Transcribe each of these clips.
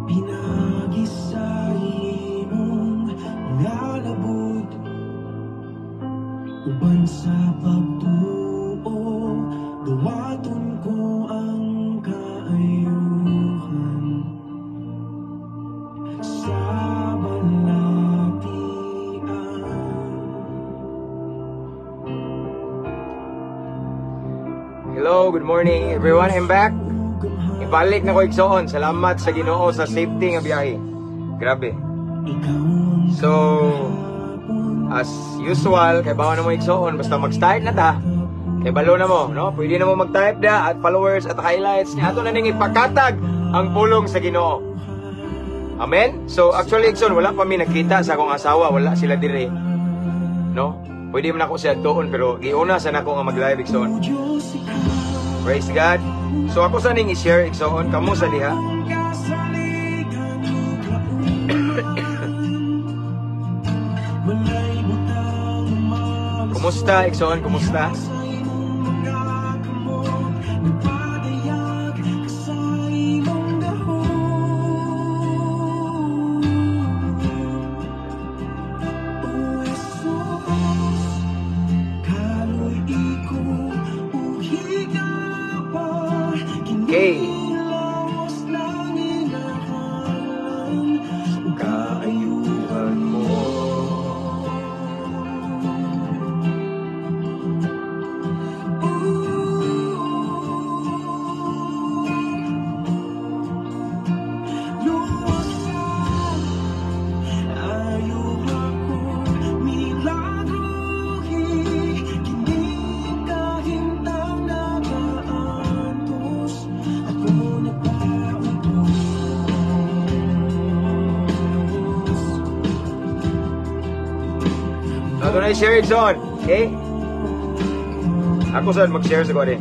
Pinagi sa imong ngalabot uban sa pagtuo, gawaton ko ang kaayuhan sa balatian. Hello, good morning everyone. I'm back. Ibalik na ko igsoon. Salamat sa Ginoo sa safety nga biyahe. Grabe. So, as usual, kay bawa na mo igsoon, basta mag-start na ta. Kay balo na mo, no? Pwede na mo mag-type da at followers at highlights. Ato na ning ipakatag ang pulong sa Ginoo. Amen? So, actually, igsoon, wala pa mi nakita sa akong asawa. Wala sila dire. No? Pwede man ako siya doon, pero giuna sa nako nga mag-live igsoon. Praise God. So ako sa ning i-share igsoon kamo sa diha. Kumusta igsoon? Kumusta? Okay. Kaayuhan mo. Ako na i-share igsoon. Okay? Ako saan mag-share sa ko rin.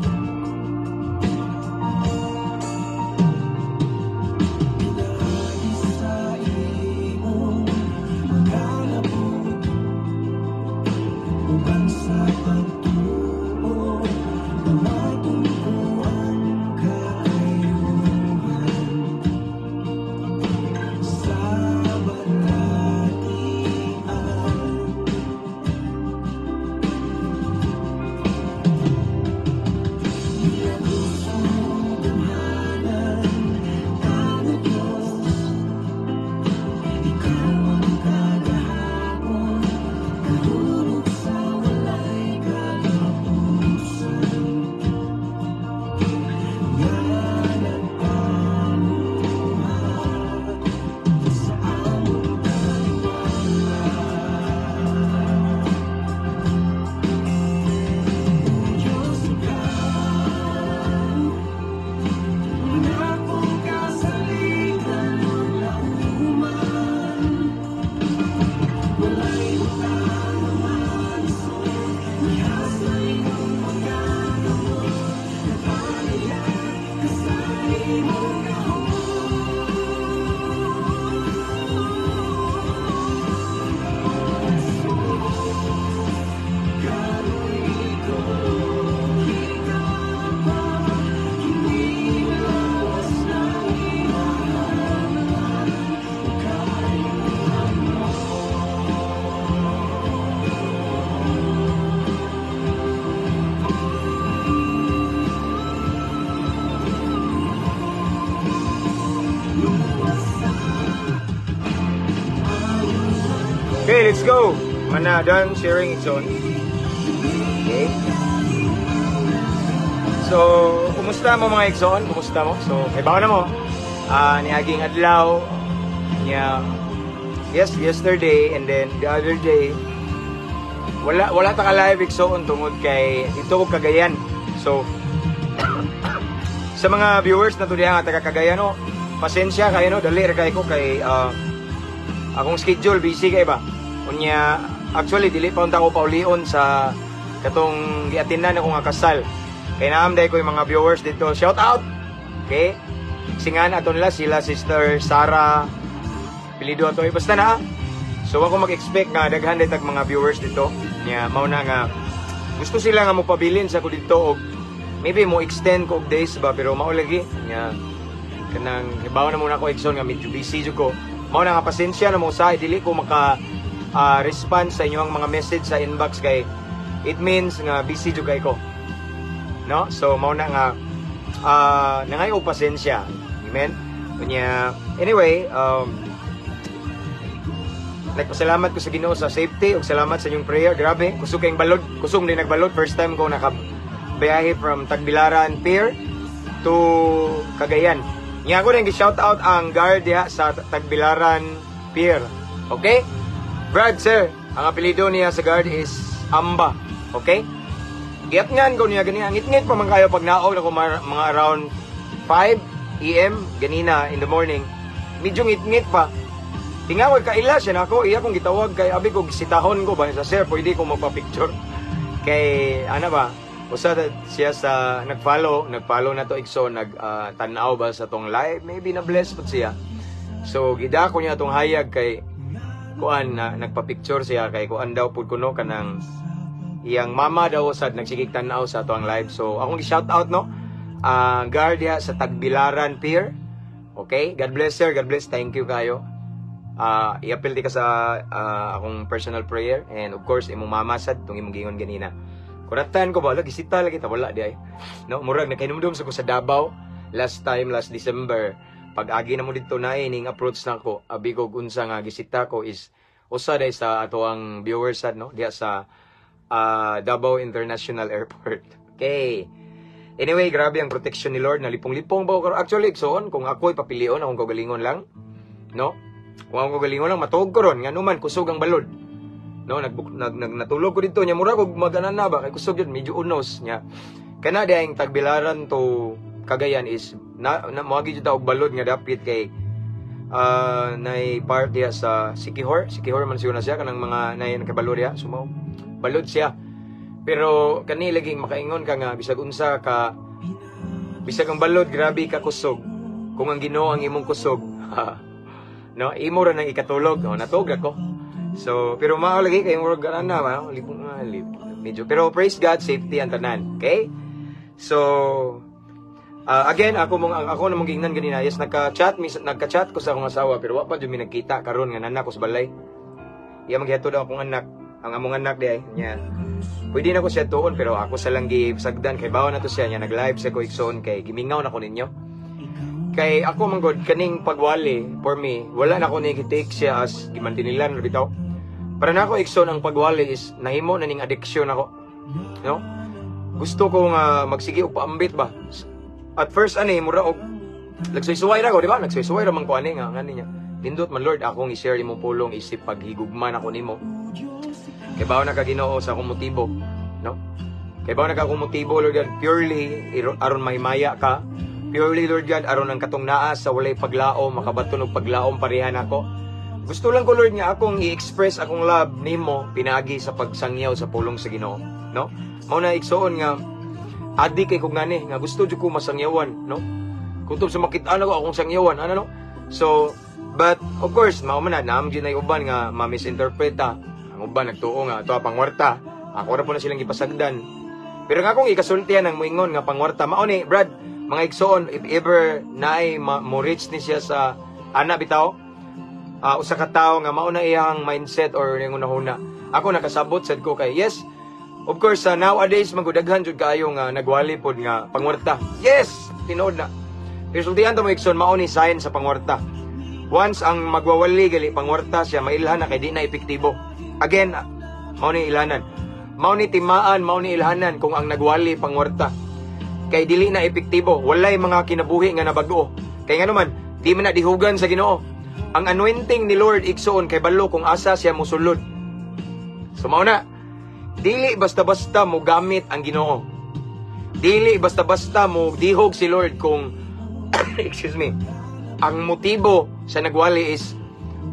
Okay, let's go. Mana done sharing igsoon. Okay. So, kumusta mo mga igsoon? Kumusta mo? So, kay bawa na mo. Niaging adlaw niya yesterday and then the other day wala ta ka live igsoon tungod kay dito ko Cagayan. So, sa mga viewers na to diha nga taga Cagayan, no, pasensya kayo, no, dali ra kay ko kay akong schedule busy kay ba. Unya, actually dili pa unta ko paulion sa katong giatindan ako nga kasal. Kay naam day ko yung mga viewers dito. Shout out. Okay? Singan ato nila sila Sister Sarah Pilido ato. Basta na. So ako mag-expect nga daghan day tag mga viewers dito. Nya mao na nga gusto sila nga mo pabilin sa ko dito og maybe mo extend ko og days ba pero mao lagi nya kanang hibaw na muna ko igsoon nga medyo busy jud ko. Mao na nga pasensya na mo sa dili ko maka respond sa inyong mga message sa inbox kay it means nga busy jud kay ko. No? So mao na nga nangayo pasensya. Amen. Kunya anyway, nagpasalamat ko sa Ginoo sa safety ug salamat sa inyong prayer. Grabe, kusog kayong balod. Kusog din nagbalod. First time ko nakabiyahe from Tagbilaran Pier to Cagayan. Nga ko rin gi-shout out ang guard diha sa Tagbilaran Pier. Okay? Brad, sir, ang apelyido niya sa guard is Amba. Okay? Giatngan ko niya ganina. Ngit-ngit pa man kayo pag naog ako mga around 5 AM ganina in the morning. Medyo ngit-ngit pa. Tingawag kaila siya na ako, iya kong gitawag kay abi ko gisitahon ko ba sa sir, pwede ko magpa-picture. Kay ano ba, usa siya sa nag-follow na to igsoon tanaw ba sa tong live, maybe na bless pud siya. So gida ko niya tong hayag kay kuan na nagpa-picture siya kay kuan daw pud kuno kanang iyang mama daw sad nagsigig tanaw sa atong live. So akong gi-shout out no, guardia sa Tagbilaran Pier. Okay, God bless sir, God bless, thank you kayo. I-appeal di ka sa akong personal prayer and of course imong mamasad tong imong gingon ganina. Kuratan ko ba lagi sita lagi ta wala di ay. No, murag nakahinumdum sa ko sa Davao last December. Pag agi na mo dito na ning approach na ko, abi ko unsa nga gisita ko is usa day sa ato ang viewers sad no diha sa Davao International Airport. Okay. Anyway, grabe ang protection ni Lord, nalipong-lipong ba ko actually igsoon kung ako'y papilion akong kagalingon lang, no? Kung ako galingon lang matug ko ron nga numan kusog ang balod. No, natulog ko dito nya mura kog maganana ba kay kusog yun medyo unos nya. Kana diayng Tagbilaran to Cagayan is moagi jud og balod nga dapit kay nay part diya sa Sikihor man siya na siya kanang mga nay nakabalod diya sumaw. Balod siya. Pero kani laging makaingon ka nga bisag unsa ka bisag ang balod grabe ka kusog. Kung ang Ginoo ang imong kusog. No, imo ra nang ikatulog, no, natog ako. So, pero mao lagi kay murag ganana ba, libong medyo. Pero praise God, safety ang tanan. Okay? So, again, ako namong gingnan ganina, yes, nagka-chat ko sa akong asawa, pero wa pa jud mi nagkita karon nga nana ko sa balay. Iya maghihatod daw akong anak, ang among anak di ay nya. Pwede na ko siya tuon pero ako sa lang gisagdan kay bawo na to siya nya nag-live sa ko igsoon kay gimingaw na ko ninyo. Kay ako manggod kaning pagwali for me wala na ko ni take siya as gimantinilan bitaw. Para na ako igsoon ang pagwali is nahimo na ning addiction ako. No? Gusto ko nga magsige og paambit ba. At first ani mura og nagsuway ra ko, di ba? Nagsuway ra man ko ani nga ngani niya. Nindot man Lord akong i-share imong pulong isip paghigugman ako nimo. Kay bawo na ka Ginoo sa akong motibo, no? Kay bawo na ka akong motibo Lord God purely aron mahimaya ka. Purely Lord God aron ang katong naa sa walay paglaom makabaton og paglaom pareha nako. Gusto lang ko Lord nga akong i-express akong love nimo pinaagi sa pagsangyaw sa pulong sa Ginoo, no? Mao na igsoon nga adi kay kog ngani nga gusto jud ko masangyawan, no? Kutob sa makit-an ako akong sangyawan, ano no? So, but of course, mao man na naam gyud nay uban nga ma-misinterpreta. Ang uban nagtuo nga ato pangwarta. Ako ra po na silang gipasagdan. Pero nga akong ikasultihan ang moingon nga pangwarta mao ni Brad, mga igsoon, if ever naay mo reach ni siya sa ana bitaw, usa ka tawo nga mao na iyang mindset or yung una-una. Ako nakasabot sad ko kay yes. Of course, nowadays magudaghan jud kaayo nga nagwali pod nga pangwarta. Yes, tinuod na. Pero sultihan ta mo igsoon mao ni sign sa pangwarta. Once ang magwawali gali pangwarta siya mailhan na kay di na epektibo. Again, mao ni ilahanan. Mao ni timaan, mao ni ilhanan kung ang nagwali pangwarta. Kay dili na epektibo, walay mga kinabuhi nga nabag-o. Kay nga naman, di man na dihugan sa Ginoo. Ang anointing ni Lord igsoon kay balo kung asa siya mosulod. So mao na, dili basta-basta mo gamit ang Ginoo. Dili basta-basta mo dihog si Lord kung excuse me. Ang motibo sa nagwali is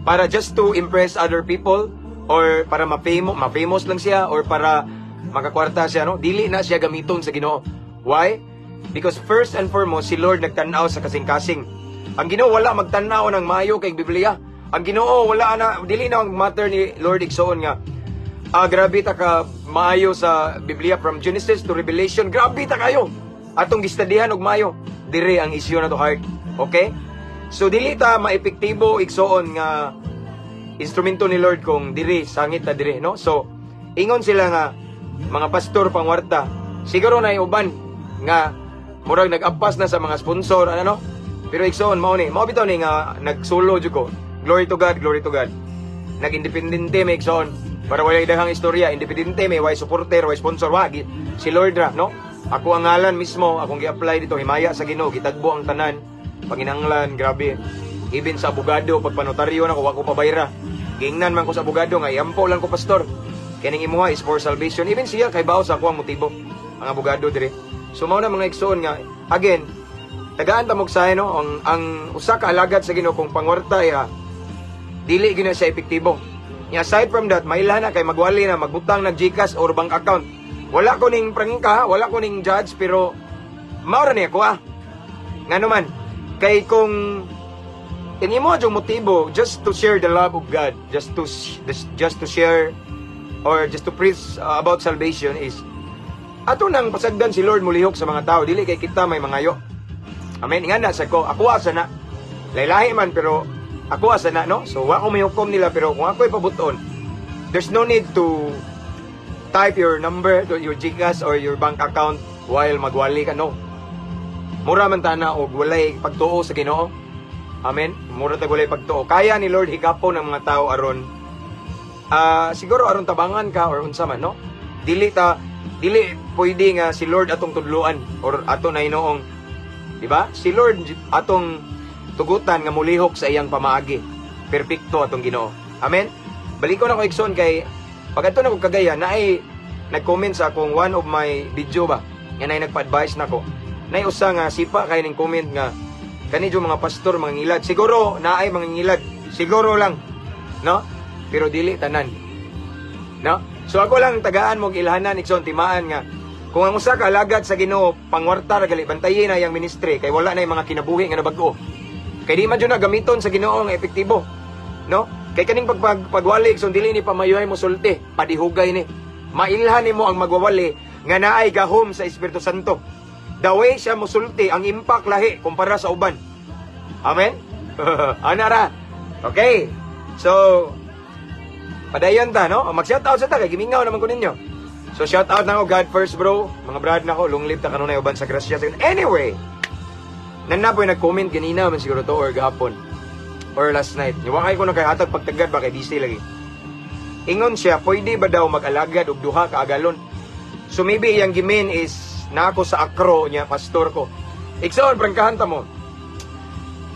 para just to impress other people or para ma-famous lang siya or para makakwarta siya, no? Dili na siya gamiton sa Ginoo. Why? Because first and foremost, si Lord nagtanaw sa kasing-kasing. Ang Ginoo wala magtanaw ng maayo kay Biblia. Ang Ginoo wala na, dili na ang matter ni Lord igsoon nga. Grabe ta ka maayo sa Biblia from Genesis to Revelation. Grabe ta kayo. atong gistadihan og maayo dire ang isyu na to heart. Okay? So dili ta maepektibo igsoon nga instrumento ni Lord kung diri sangit ta dire, no? So ingon sila nga mga pastor pangwarta, siguro na uban nga murag nag-ampas na sa mga sponsor ano, pero igsoon mao bitaw ni nga nagsulo jud ko. Glory to God, glory to God. Nag-independente may igsoon para walay daghang istorya, independente may way supporter, way sponsor, wagi si Lord ra, no? Ako ang ngalan mismo, akong gi-apply dito, himaya sa Ginoo, gitagbo ang tanan, panginanglan, grabe. Even sa abogado, pag panotaryo na ko, wako pabayra. Gingnan man ko sa abogado, nga iampo lang ko pastor. Kining imuha is for salvation. Even siya, kay baos ako ang motibo, ang abogado dire. So, mao na mga igsoon nga, again, tagaan tamog sa no, ang usa ka alagad sa Ginoo kung pangwarta, dili gina siya epektibo. Aside from that, maila na kay magwali na, magbutang na GCash or bank account. Wala ko ning prangka, wala ko ning judge, pero maura niya ko nga naman, kay kung inimo yung motibo just to share the love of God, just to share or just to preach about salvation is ato nang pasagdan si Lord mulihok sa mga tao, dili kay kita may mangayo. Amen. Nga na sa ko, ako asa na. Laylahi man pero ako asa na, no? So wa ko may hukom nila, pero kung ako ipabuton, there's no need to type your number, your GCash or your bank account while magwali ka, no. Mura man tana og walay pagtuo sa Ginoo. Amen. Mura ta walay pagtuo. Kaya ni Lord higapon ng mga tao aron siguro aron tabangan ka or unsa man, no. Dili pwede nga si Lord atong tudluan or ato na Hinoong, di ba? Si Lord atong tugutan nga mulihok sa iyang pamaagi. Perpekto atong Ginoo. Amen. Baliko na ko igsoon kay pag ato na ko kagaya na ay nag-comment sa akong one of my video ba, nga na nagpa-advise na ko. Na usa nga sipa kay ning comment nga kanidyo mga pastor mga ngilad. Siguro na ay mga ngilad. Siguro lang, no? Pero dili tanan. No? So ako lang tagaan mo ilhanan ikson timaan nga kung ang usa ka alagad sa Ginoo pangwarta ra gali bantayin na yang ministry kay wala na yung mga kinabuhi nga nabag-o. Kay di man jud na gamiton sa Ginoo nga epektibo. No? Kay kaning pagwali ikson dili ni pamayoy mo sulti, padihugay ni. Mailhan nimo ang magwawali nga naay gahom sa Espiritu Santo. The way siya musulti, ang impact lahi kumpara sa uban. Amen? Anara. Okay. So, padayon ta, no? Mag-shoutout sa ta, kay gimingaw naman ko ninyo. So, shoutout na ako, God first, bro. Mga brad na ko, long live ta kanunay uban sa grasya. Anyway, nanapoy nag-comment ganina man siguro to or gahapon. Or last night. Iwakay ko na kay hatag pagtagad ba kay busy lagi. Ingon siya, pwede ba daw mag-alagad og duha ka agalon? So maybe iyang gimin is na ako sa akro niya, pastor ko. Iksoon, prangkahan ta mo.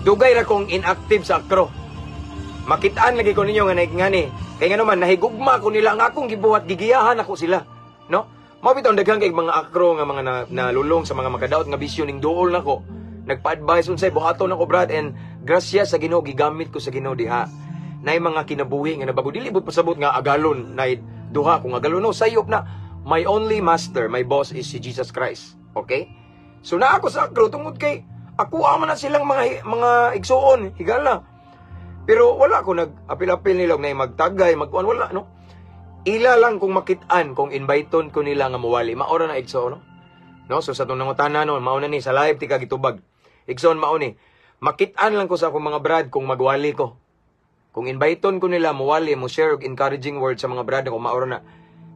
Dugay ra kong inactive sa akro. Makitaan lagi ko ninyo nga naigngani. Kaya nga naman, nahigugma ko nila ang akong gibuhat, gigiyahan ako sila. No? Mabitaw daghang kay mga akro nga mga nalulong sa mga makadaot nga bisyo ning duol nako. Nagpa-advise unsay buhaton ako, brad, and grasya sa Ginoo gigamit ko sa Ginoo diha. Nay mga kinabuhi nga nabago dili bud pasabot nga agalon nay duha kung agalon no sayop na. My only master, my boss is si Jesus Christ. Okay? So na ako sa akro tungod kay ako man na silang mga igsuon, higala. Pero wala ko nag-apil-apil nila na magtagay, magkuan wala, no? Ila lang kung makitaan, kung inviteon ko nila nga mawali. Maora na igsoon, no? No? So sa itong nangutana, no? Mauna ni, sa live, tika gitubag. Igsoon mauni. Makitaan lang ko sa akong mga brad kung magwali ko. Kung inviteon ko nila, mawali, mo share encouraging words sa mga brad na kung maora na.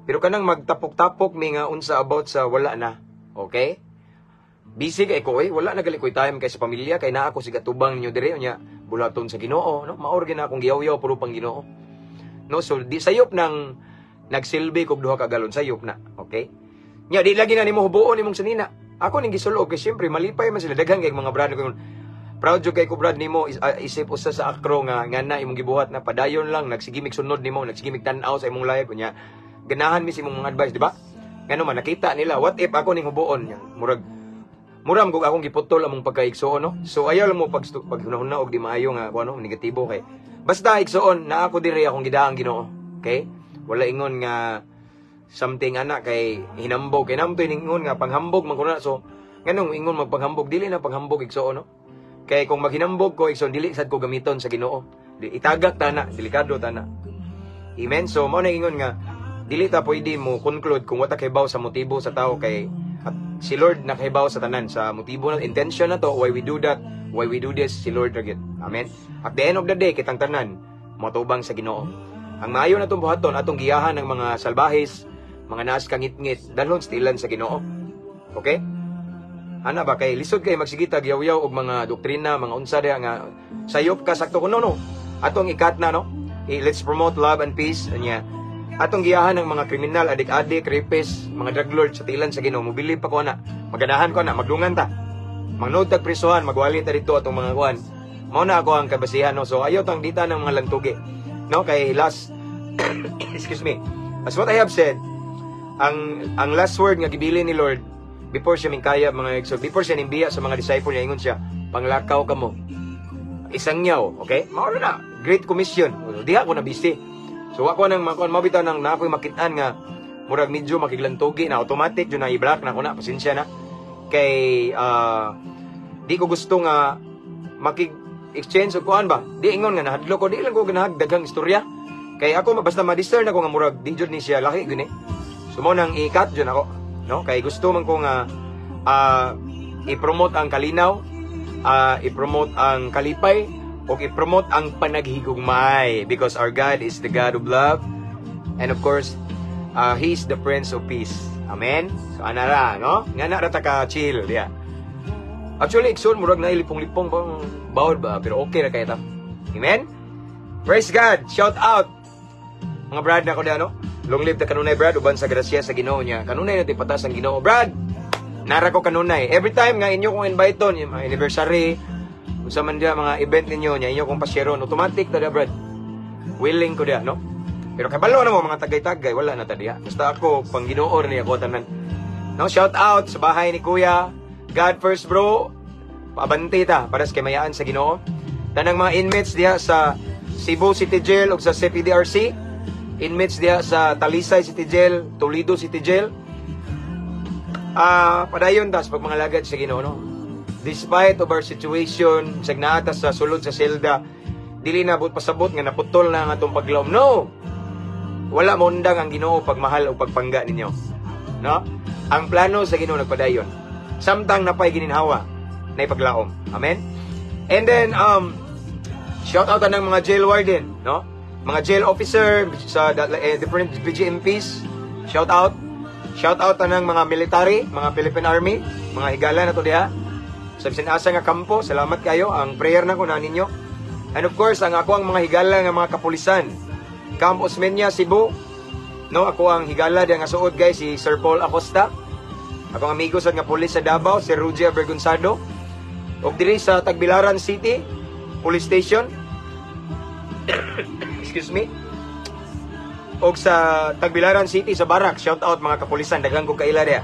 Pero kanang magtapok-tapok, may nga unsa about sa wala na. Okay? Busy kay ko, wala na gali ko'y time kay sa pamilya, kay na ako sigatubang ninyo dire, niya, bulaton sa Ginoo, no? Maorgan na akong giyaw-yaw, puro pang Ginoo. No? So, di sayop nang nagsilbi kog duha ka galon, sayop na. Okay? Nya, di lagi na nimo hubuon imong sanina. Ako ning gisulog, kay siyempre, malipay man sila, daghang kay mga brad ko. Proud jud kay ko brad nimo, isip usa sa akro nga na imong gibuhat na padayon lang, nagsigimik sunod nimo, nagsigimik tan-aw sa imong live, nya, ganahan mi si imong mga advice, di ba? Ngano man, nakita nila, what if ako ning hubuon, nya, muram kung akong giputol among pagkaigsoon, no? So ayaw lang mo paghunahuna og di maayo nga ano, negatibo kay. Basta igsoon na ako diri akong gidaang Ginoo. Okay? Wala ingon nga something ana kay hinambog kay namtoy ingon nga panghambog man kuno. So nganong ingon magpanghambog dili na panghambog igsoon, no? Kay kung maghinambog ko igsoon dili sad ko gamiton sa Ginoo. Itagak tana, delikado tana. Amen. So mao na ingon nga dili ta pwede mo conclude kung wata kay baw sa motibo sa tao kay at si Lord nakahibaw sa tanan sa motibo na intention na to, why we do that, why we do this, si Lord ra gyud. Amen. At the end of the day, kitang tanan matubang sa Ginoo. Ang maayo na itong buhaton atong giyahan ng mga salbahis, mga naas kangit-ngit, dalhon stilan sa Ginoo. Okay? Ana ba kay lisod kay magsigita yaw-yaw og mga doktrina, mga unsa diha nga sayop ka sakto kuno no. Atong ikat na no. Let's promote love and peace anya. Atong giyahan ng mga kriminal, adik-adik, rapist, mga drug lord sa tilan sa Ginoo. Mobilib pa ko na. Maganahan ko na, magdungan ta. Magnood tag prisuhan, magwali ta dito atong mga kuan. Mao na ako ang kabasihan no. So ayaw tang dita ng mga lantugi. No kay last excuse me. As what I have said, ang last word nga gibili ni Lord before siya mingkaya mga exo, before siya nimbiya sa mga disciple niya, ingon siya, panglakaw kamo. Isang nyaw, okay? Mao na, Great Commission. Diha ko na busy. So ako nang mabitaw nang na ako'y makitaan nga murag medyo makiglantugi na automatic yun na i-block na ako na, pasensya na. Kay di ko gusto nga makig-exchange o kuan ba? Di ingon nga nahadlo ko, di lang ko ganahag daghang istorya. Kay ako basta ma-discern ako nga murag di jud ni siya laki guni. So mo nang i-cut jud ako, no? Kay gusto man ko nga i-promote ang kalinaw, i-promote ang kalipay, o i-promote ang panaghigugmay because our God is the God of love and of course He is the Prince of Peace. Amen? So anara, no? Nga na rata ka chill diya. Actually, ikson murag na ilipong-lipong bang bawal ba? Pero okay na kayo ta. Amen? Praise God! Shout out! Mga brad na ko diya, no? Long live the kanunay, brad. Uban sa grasya sa Ginoo niya. Kanunay natin patas ang Ginoo. Brad! Nara ko kanunay. Every time nga inyo kong invite on, yung mga anniversary, kung sa man diya, mga event ninyo, niya inyo kong pasyeron, automatic na diya, brad. Willing ko diya, no? Pero kabalo na mo, mga tagay-tagay, wala na ta diya. Basta ako, pang Ginoo niya ko tanan. No? Shout out sa bahay ni Kuya. God first, bro. Paabanti ta, para sa kamayaan sa Ginoo. Tanang mga inmates diya sa Cebu City Jail o sa CPDRC. Inmates diya sa Talisay City Jail, Toledo City Jail. Padayon tas pag mga lagad sa Ginoo, no? Despite of our situation, sa naatas sa sulod sa selda, dili na pasabot nga naputol na ang atong paglaom. No! Wala mo undang ang Ginoo pagmahal o pagpangga ninyo. No? Ang plano sa Ginoo nagpadayon. Samtang napay gininhawa na ipaglaom. Amen? And then, shout out ng mga jail warden, no? Mga jail officer sa different BGMPs, shout out. Shout out ng mga military, mga Philippine Army, mga higala na to diha. Sa bisan-asa nga kampo, salamat kayo. Ang prayer na ko na ninyo. And of course, ang ako ang mga higala nga mga kapulisan. Camp Osmeña, Cebu. No, ako ang higala diha nga suod guys, si Sir Paul Acosta. Ako ang amigo sa nga pulis sa Davao, si Rugia Bergonzado. Og diri sa Tagbilaran City Police Station. Excuse me. Og sa Tagbilaran City sa Barak, shout out mga kapulisan, daghang ko kaila diha.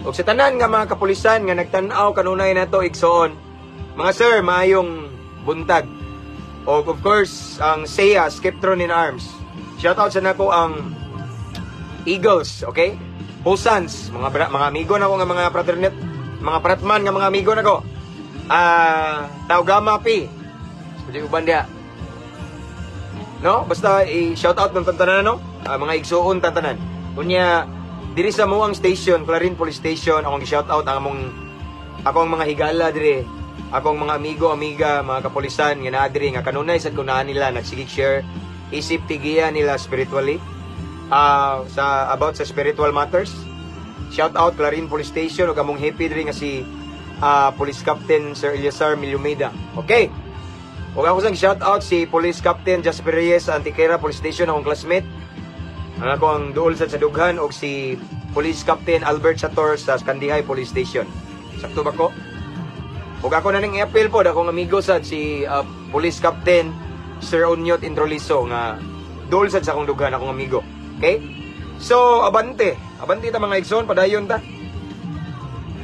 Og sa tanan nga mga kapulisan nga nagtan-aw kanunay nato igsoon. Mga sir, maayong buntag. Og of course, ang SEA, Skeptron in Arms. Shout out sa nako ang Eagles, okay? Pusans, mga amigo nako nga mga fraternit, mga fratman nga mga amigo nako. Tau Gamma P. Pwede uban dia. No? Basta i-shout out ng tantanan, no? Mga igsuon tantanan. Kunya diri sa muang station, Clarin Police Station, akong i-shout out ang akong mga higala diri. Akong mga amigo, amiga, mga kapulisan nga naa diri nga kanunay sad kunaan nila nagsigig share isip tigiya nila spiritually about sa spiritual matters. Shout out Clarin Police Station ug among happy diri nga si Police Captain Sir Eliazar Milumeda. Okay. Ug ako sang shout out si Police Captain Jasper Reyes sa Antiquera Police Station, akong classmate. Ang ako ang duol sa Dughan ug si Police Captain Albert Sator sa Kandihay Police Station. Sakto ba ko? Ug ako na ning i-appeal po akong amigo sad si Police Captain Sir Onyot Introliso nga duol sad sa akong Dughan, akong amigo. Okay? So abante ta mga igsoon, padayon ta.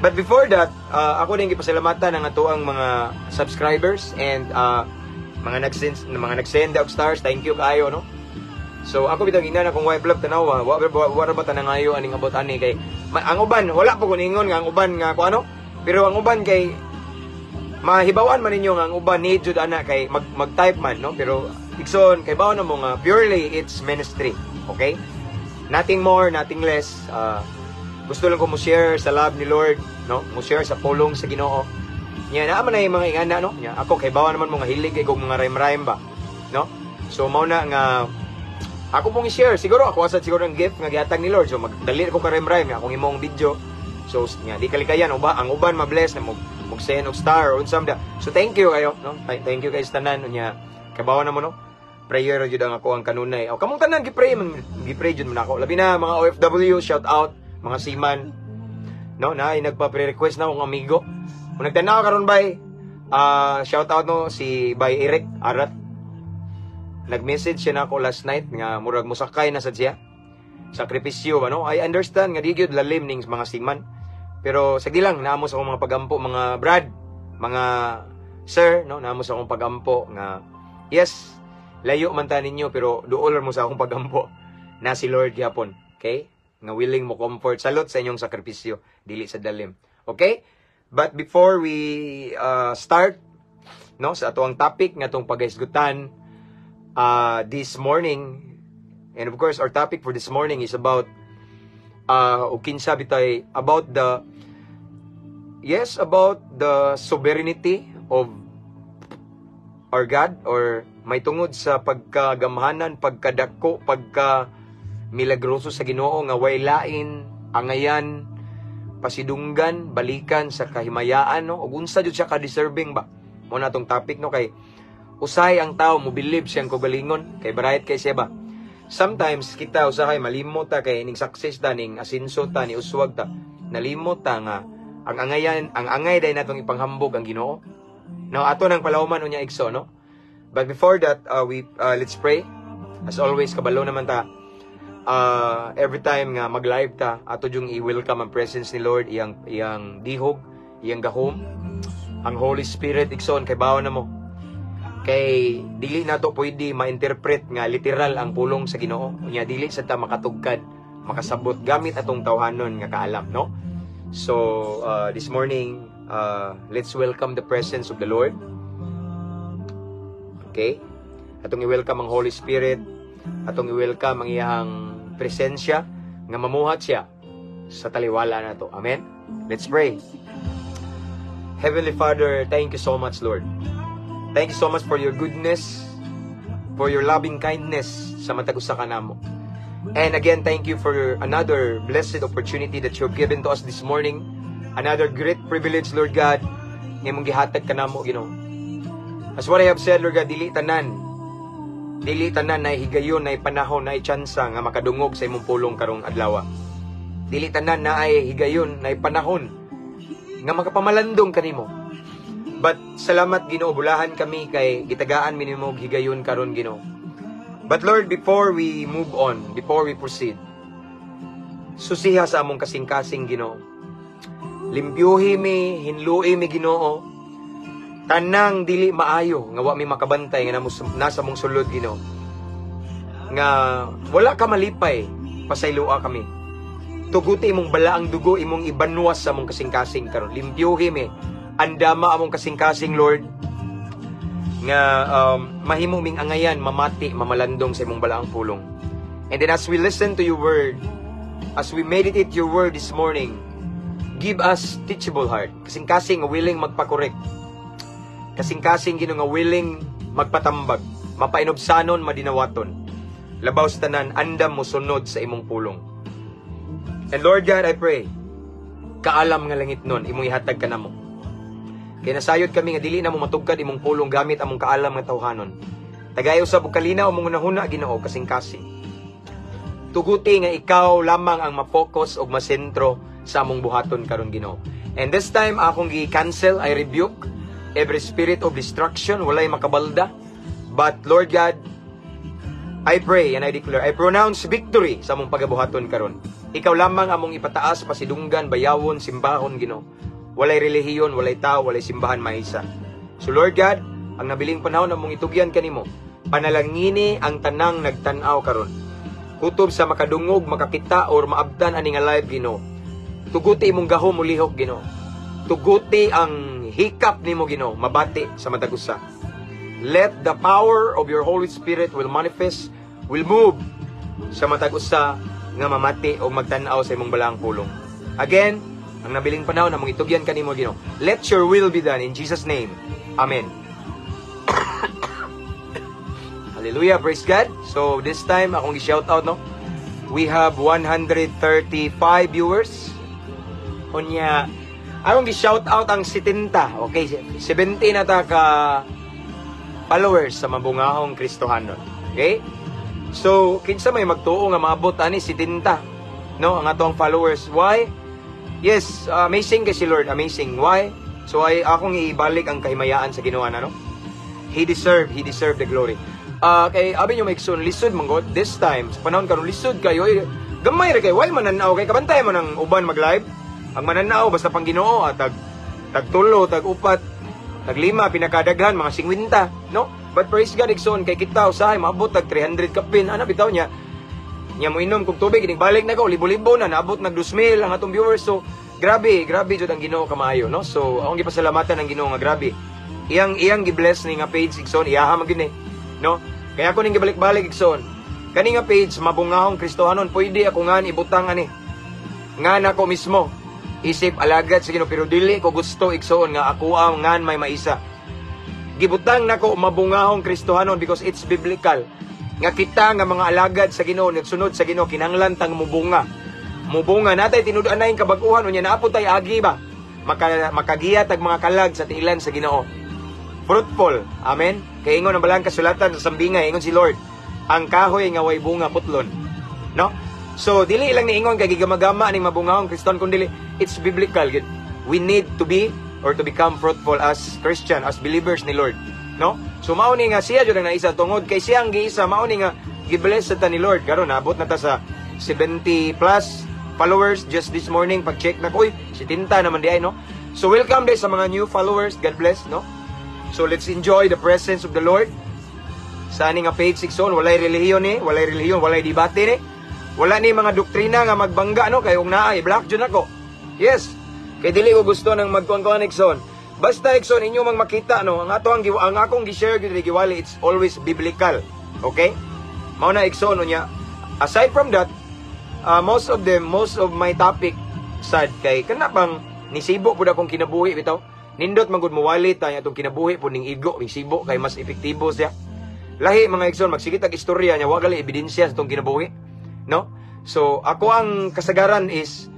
But before that, ako din gipasalamatan ang atuang mga subscribers and mga nag-send og stars. Thank you kayo, no? So ako bitang ina na kung why vlog tanawa, wala ba tanangayo aning abot ani kay ang uban wala po kuningon nga ang uban nga kuano, pero ang uban kay mahibawan man ninyo nga ang uban need jud ana kay mag-type man, no? Pero igsoon kay bawo na mo nga purely it's ministry, okay? Nothing more, nothing less. gusto lang ko mo share sa love ni Lord, no? Mo share sa pulong sa Ginoo. Nya naa man ay mga ingana, no? Nya ako kay bawa naman mga hilig kay kog mga rhyme-rhyme ba, no? So mao na nga ako pong i-share, siguro ako asad siguro ng gift nga gihatag ni Lord. So magdali ko ka rhyme-rhyme akong imong video. So nya di kalikayan uba ang uban ma-bless na mo send og star or unsam da. So thank you kayo, no? Thank you guys tanan nya kabawa na mo, no? Prayer jud ang ako ang kanunay. O kamong tanan gi-pray jud man ako. Labi na mga OFW, shout out mga seaman. No, na nagpa-pre-request na akong amigo. Kung nagtanaw karon bay, shout out no si Bay Eric Arat. Nag-message siya na ako last night nga murag musakay na sa siya. Sakripisyo ba no? I understand nga di gyud lalim ning mga seaman. Pero sagdi lang naamo sa akong mga pagampo, mga brad, mga sir, no, naamo sa akong pagampo nga yes, layo man ta ninyo pero duol mo sa akong pagampo na si Lord gyapon. Okay? Nga willing mo comfort. Salot sa inyong sakripisyo, dili sa dalim. Okay? But before we start no sa atuang topic nga tong pagahisgutan this morning, and of course our topic for this morning is about kinsa bitay about the sovereignty of our God, or may tungod sa pagkagamhanan, pagkadako, pagka milagroso sa Ginoo nga way lain, angayan, pasidunggan, balikan sa kahimayaan, no? Ug unsa jud siya ka-deserving ba? Mo na tong topic, no? Kay usay ang tao mo believe siyang kogalingon, kay barayat kay siya ba? Sometimes kita usahay malimot ta kay ning success ta, ning asinso ta, ni uswag ta. Nalimot ta nga ang angay day natong ipanghambog ang Ginoo. No, ato nang palawman unya igso, no? But before that, let's pray. As always, kabalo naman ta. Every time nga mag-live ta, ato yung i-welcome ang presence ni Lord, iyang dihog, iyang gahom, ang Holy Spirit, igsoon, kay bawa na mo. Kay dili na to pwede ma-interpret nga literal ang pulong sa Ginoo. Unya dili sa ta makatugkad, makasabot gamit atong tawhanon nga kaalam, no? So, this morning, let's welcome the presence of the Lord. Okay? Atong i-welcome ang Holy Spirit, atong i-welcome ang iyang presensya nga mamuhat siya sa taliwala na to. Amen? Let's pray. Heavenly Father, thank you so much, Lord. Thank you so much for your goodness, for your loving kindness sa matag usa ka namo. And again, thank you for another blessed opportunity that you have given to us this morning. Another great privilege, Lord God, nga mong gihatag ka namo, Ginoo. As what I have said, Lord God, dili tanan na higayon, na panahon, na tsansa nga makadungog sa imong pulong karong adlaw. Dili tanan na ay higayon, na panahon nga makapamalandong kanimo. But salamat, Ginoo, bulahan kami kay gitagaan minimo higayon karon, Ginoo. But Lord, before we move on, before we proceed, susiha sa among kasing-kasing, Ginoo. Limpyuhi mi, hinlui mi, Ginoo. Tanang dili maayo nga wa mi makabantay nga nasa mong sulod, Ginoo. Nga wala ka malipay, pasaylua kami. Tuguti imong balaang dugo, imong ibanwas sa among kasing-kasing karon. Limpyuhi mi, andama among kasing-kasing, Lord, nga mahimo ming angayan, mamati, mamalandong sa imong balaang pulong. And then as we listen to your word, as we meditate your word this morning, give us teachable heart. Kasing-kasing nga willing magpakorek. Kasing-kasing Ginoo nga willing magpatambag, mapainobsanon, madinawaton. Labaw sa tanan, andam mo sunod sa imong pulong. And Lord God, I pray, kaalam nga langit nun, imong ihatag ka namo. Kaya nasayod kami nga dili na mo matugkad imong pulong gamit among kaalam nga tawhanon. Tagayo sa bukalina o mong unahuna, Ginoo, kasing-kasing. Tuguti nga ikaw lamang ang mapokus o masentro sa among buhaton karon, Ginoo. And this time, akong gi-cancel, I rebuke every spirit of destruction, walay makabalda. But Lord God, I pray and I declare, I pronounce victory sa among pagabuhaton karon. Ikaw lamang among ipataas, pasidunggan, bayawon, simbahon, Ginoo. Walay relihiyon, walay tao, walay simbahan maisa. So Lord God, ang nabiling panahon among itugyan kanimo, panalangini ang tanang nagtanaw karon. Kutob sa makadungog, makakita or maabtan ani nga live, Ginoo. Tuguti imong gahom mulihok, Ginoo. Tuguti ang hikap nimo, Ginoo, mabati sa matag usa. Let the power of your Holy Spirit will manifest, will move sa matag usa nga mamati o magtanaw sa imong balaang pulong. Again, ang nabiling panahon na mong itugyan kanimo Ginoo. Let your will be done in Jesus name. Amen. Hallelujah, praise God. So this time akong i-shout out, no. We have 135 viewers. Unya, akong i-shout out ang 70. Okay, 70 na ta ka followers sa mabungahong Kristohanon. Okay? So, kinsa may magtuo nga maabot ani 70, no, ang atong followers. Why? Yes, amazing kay si Lord, amazing. Why? So ay akong ibalik ang kahimayaan sa Ginoo no. He deserve the glory. Kay abi nyo maigsoon lisod manggod this time sa panahon karon lisod kayo gamay ra kay why mananaw kay kabantay mo nang uban mag-live. Ang mananaw basta pang Ginoo tag tulo, tag upat, tag lima pinakadaghan mga 50, no? But praise God, igsoon kay kita usahay maabot tag 300 kapin. Ana bitaw nya mo inom kung tubig ining balik na ko libo-libo na naabot nag 2,000 ang atong viewers. So grabe jud ang Ginoo kamaayo, no? So akong gipasalamatan ang Ginoo nga grabe. Iyang gi-bless ni nga page igsoon iyaha man gyud no? Kaya ako ning gibalik-balik igsoon. Kani nga page mabungahong Kristohanon pwede ako nga ibutang ani. Nga nako mismo isip alagad sa Ginoo pero dili ko gusto igsoon nga ako ang ngan may maisa. Gibutang nako mabungahong Kristohanon because it's biblical. Nga kita nga mga alagad sa Ginoo nagsunod sa Ginoo kinahanglan tang mubunga. Mubunga natay tinud-an na kabaguhan unya naapod tay agi ba. Makagiya tag mga kalag sa tiilan sa Ginoo. Fruitful. Amen. Kay ingon ang balang kasulatan sa sambingay ingon si Lord, ang kahoy nga way bunga putlon. No? So dili lang ni ingon kay gigamagama ning mabungahong Kristohanon kun dili it's biblical. We need to be or to become fruitful as Christian, as believers ni Lord. No? So mao ni nga siya jud ang naisa tungod kay siya ang giisa mao ni nga gibless ta ni Lord karon naabot na ta sa 70 plus followers just this morning pag check na ko 70 naman di ay no. So welcome day sa mga new followers, God bless, no. So let's enjoy the presence of the Lord. Sa ani nga page 6 walay relihiyon walay debate ni. Wala ni mga doktrina nga magbangga no kay ug naa i-block jud nako. Yes. Kay dili ko gusto nang magkuan-kuan Ikson. Basta Ikson inyo mang makita no, ang akong gi-share gyud giwali it's always biblical. Okay? Mao na Ikson unya. Aside from that, most of my topic sad kay kana bang nisibo pud akong kinabuhi bitaw. Nindot man gud mowali ta atong kinabuhi pud ning igo nisibo kay mas epektibo siya. Lahi mga Ikson magsigit og istorya nya wa gali ebidensya sa atong kinabuhi. No? So ako ang kasagaran is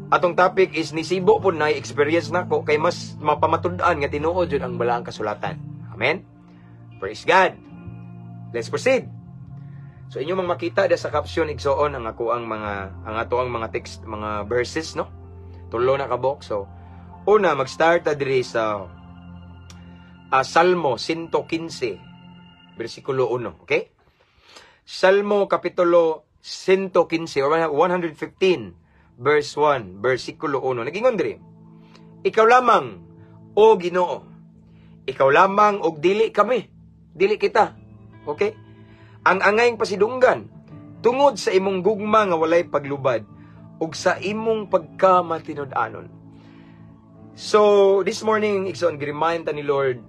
atong topic is nisibo po na experience nako kay mas mapamatud-an nga tinuod jud ang balaang kasulatan. Amen. Praise God. Let's proceed. So inyo mang makita da sa caption igsoon ang ato ang mga text, mga verses no. Tulo na ka box. So una mag-start ta diri sa Salmo 115 bersikulo 1, okay? Salmo kapitulo 115 or 115 verse 1, versikulo 1. Nagingon diri, ikaw lamang, o Ginoo. Ikaw lamang, og dili kami. Dili kita. Okay? Ang angayng pasidunggan, tungod sa imong gugma nga walay paglubad, ug sa imong pagkamatinud-anon. So, this morning, Ikson, gi-remind ta ni Lord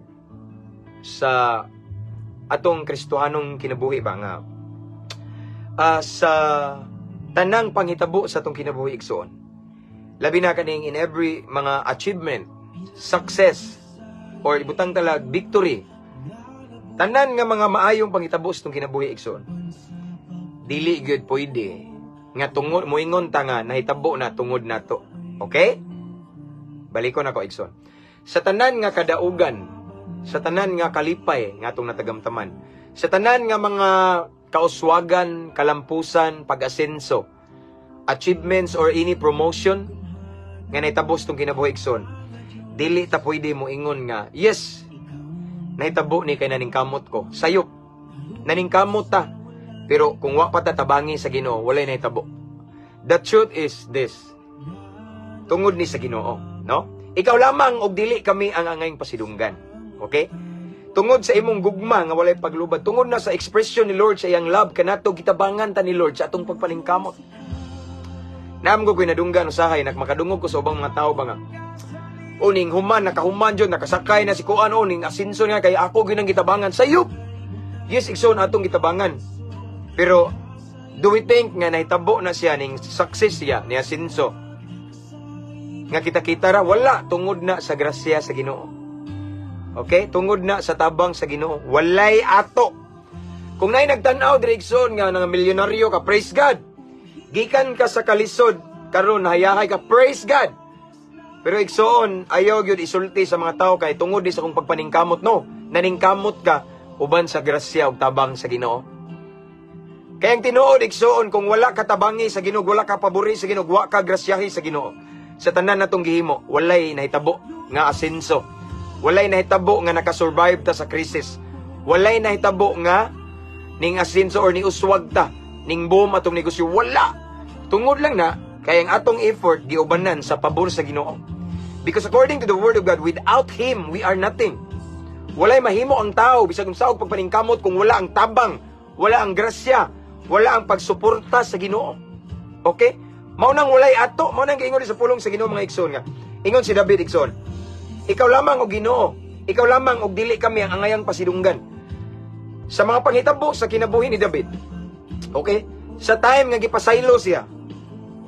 sa atong Kristohanong kinabuhi ba nga. Sa tanang panghitabo sa atong kinabuhi igsoon. Labi na kaning in every mga achievement, success, or ibutang talag, victory. Tanan nga mga maayong panghitabo sa atong kinabuhi igsoon. Dili gyud pwede nga tungod moingon ta nga nahitabo na tungod nato. Okay? Balikon ako igsoon. Sa tanan nga kadaugan, sa tanan nga kalipay nga atong natagamtaman, sa tanan nga mga kauswagan, kalampusan, pag-asenso, achievements or any promotion nga naitabos tong kinabuhi igsoon. Dili ta pwede mo ingon nga, yes, nahitabo ni kay naningkamot ko. Sayop, naningkamot ta. Pero kung wa pa ta tabangi sa Ginoo, walay nahitabo. The truth is this. Tungod ni sa Ginoo, no? Ikaw lamang og dili kami ang angayng pasidunggan. Okay? Tungod sa imong gugma nga walay paglubad, tungod na sa expression ni Lord sa iyang love kanato gitabangan ta ni Lord sa atong pagpaningkamot. Naamgo ko'y nadunggan usahay makadungog ko sa ubang mga tao ba nga. Uning human nakahuman jud nakasakay na si kuan uning asinso nga kay ako ginang gitabangan sayop. Yes, igsoon atong gitabangan. Pero do we think nga nahitabo na siya ning success siya ni asinso? nga kita-kita ra, wala, tungod na sa grasya sa Ginoo. Okay? Tungod na sa tabang sa Ginoo. Walay ato. Kung na'y nagtanaw, direksyon nga nga milyonaryo ka, praise God. Gikan ka sa kalisod, karon hayahay ka, praise God. Pero igsoon, ayaw gyud isulti sa mga tao kay tungod di sa kung pagpaningkamot, no. Naningkamot ka uban sa grasya ug tabang sa Ginoo. Kaya ang tinuod igsoon, kung wala ka tabangi sa Ginoo, wala ka pabori sa Ginoo, wa ka grasyahi sa Ginoo, sa tanan natong gihimo, walay nahitabo nga asenso. Walay nahitabo nga nakasurvive ta sa krisis. Walay nahitabo nga ning asenso or ni uswag ta, ning boom atong negosyo. Wala. Tungod lang na kay ang atong effort giubanan sa pabor sa Ginoo. Because according to the word of God, without Him, we are nothing. Walay mahimo ang tao bisag unsa og pagpaningkamot kung wala ang tabang, wala ang grasya, wala ang pagsuporta sa Ginoo. Okay? Mao nang walay ato, mao nang giingon sa pulong sa Ginoo mga igsoon nga. Ingon si David igsoon, ikaw lamang og Ginoo, ikaw lamang og dili kami ang angayang pasidunggan. Sa mga panghitabo sa kinabuhi ni David. Okay? Sa time nga gipasaylo siya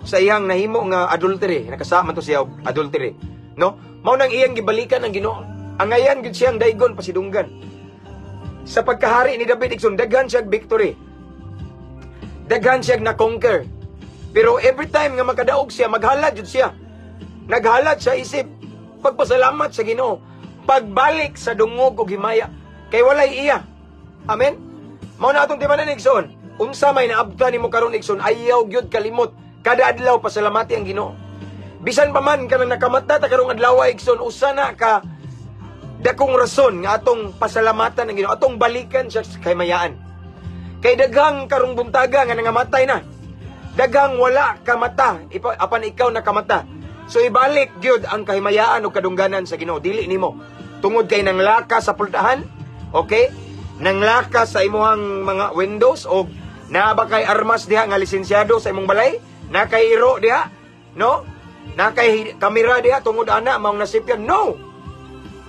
sa iyang nahimo nga adultery, nakasama to siya og adultery, no? Mao nang iyang gibalikan ang Ginoo. Angayan gid siyang daygon pasidunggan. Sa pagkahari ni David igsoon, daghan siya victory. Daghan siya na conquer. Pero every time nga makadaog siya, maghalad jud siya. Naghalad siya isip pagpasalamat sa Ginoo, pagbalik sa dungog ug himaya kay walay iya. Amen. Mao na atong timanan igsoon. Unsa may naabtan nimo karon igsoon, ayaw gyud kalimot. Kada adlaw pasalamati ang Ginoo. Bisan pa man ka nang nakamata ta karong adlaw igsoon, usa na ka dakong rason nga atong pasalamatan ang Ginoo, atong balikan siya sa kahimayaan. Kay daghang karong buntaga nga nangamatay na. Daghang wala ka mata, apan ikaw nakamata. So ibalik gyud ang kahimayaan o kadungganan sa Ginoo, dili nimo. Tungod kay nang laka sa pultahan, okay? Nang laka sa imuhang mga windows o na ba kay armas diha nga lisensyado sa imong balay, na kay iro diha, no? Na kay kamera diha tungod ana maong nasipyan. No.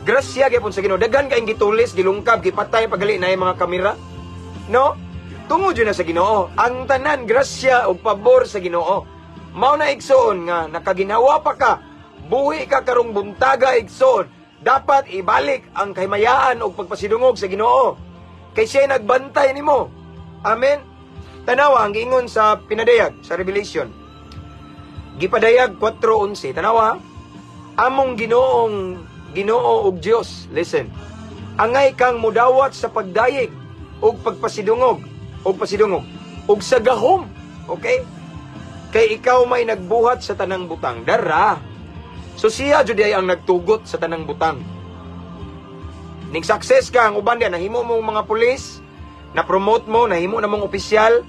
Grasya gyapon sa Ginoo. Daghan kay gitulis, gilungkab, gipatay pagali na yung mga kamera. No? Tungod yun na sa Ginoo. Ang tanan grasya o pabor sa Ginoo. Mao na igsoon nga nakaginawa pa ka, buhi ka karong buntaga igsoon, dapat ibalik ang kahimayaan o pagpasidungog sa Ginoo. Kay siya nagbantay nimo. Amen. Tanawa ang giingon sa pinadayag sa Revelation. Gipadayag 4:11. Tanawa, among Ginoo ug Dios. Listen. Angay kang mudawat sa pagdayeg ug pagpasidungog ug sa gahom. Okay? Kay ikaw may nagbuhat sa tanang butang. Dara. So siya jud ay ang nagtugot sa tanang butang. Ning success ka ang uban diyan, nahimo mong mga pulis, na promote mo, nahimo na mong opisyal.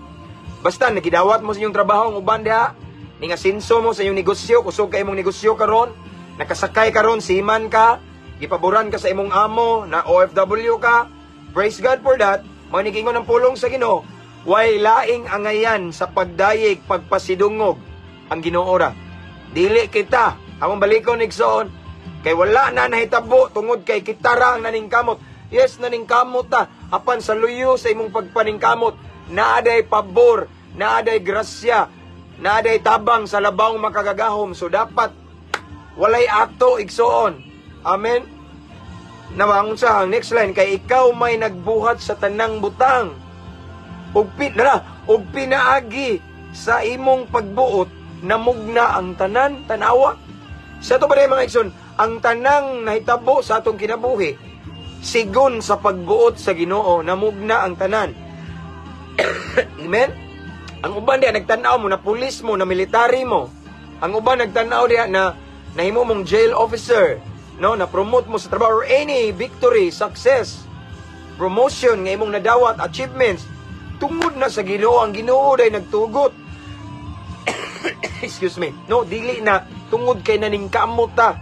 Basta nagidawat mo sa inyong trabaho ang uban diha, ning asenso mo sa inyong negosyo, kusog kay imong negosyo karon, nakasakay karon, siman ka, gipaboran ka sa imong amo, na OFW ka. Praise God for that. Mao ni giingon ang pulong sa Ginoo, way laing angayan sa pagdayeg, pagpasidungog ang Ginoo ra. Dili kita, among balikon igsoon, kay wala na nahitabo tungod kay kita ra ang naningkamot. Yes, naningkamot ta, apan sa luyo sa imong pagpaningkamot, naaday pabor, naaday grasya, naaday tabang sa labawng makagagahom. So dapat walay ato igsoon. Amen. Namangon sa next line, kay ikaw may nagbuhat sa tanang butang. Ug pinaagi sa imong pagbuot, namugna ang tanan, tanawa. Sa ito ba rin mga igsoon, ang tanang nahitabo sa atong kinabuhi, sigon sa pagbuot sa Ginoo, namugna ang tanan. Amen? Ang uban diya, nagtanaw mo na pulis mo, na military mo. Ang uban nagtanaw diya na nahimo mong jail officer, no, na promote mo sa trabaho or any victory, success, promotion nga imong nadawat, achievements, tungod na sa Ginoo. Ang Ginoo day nagtugot. Excuse me. No, dili na tungod kay naningkamot ta.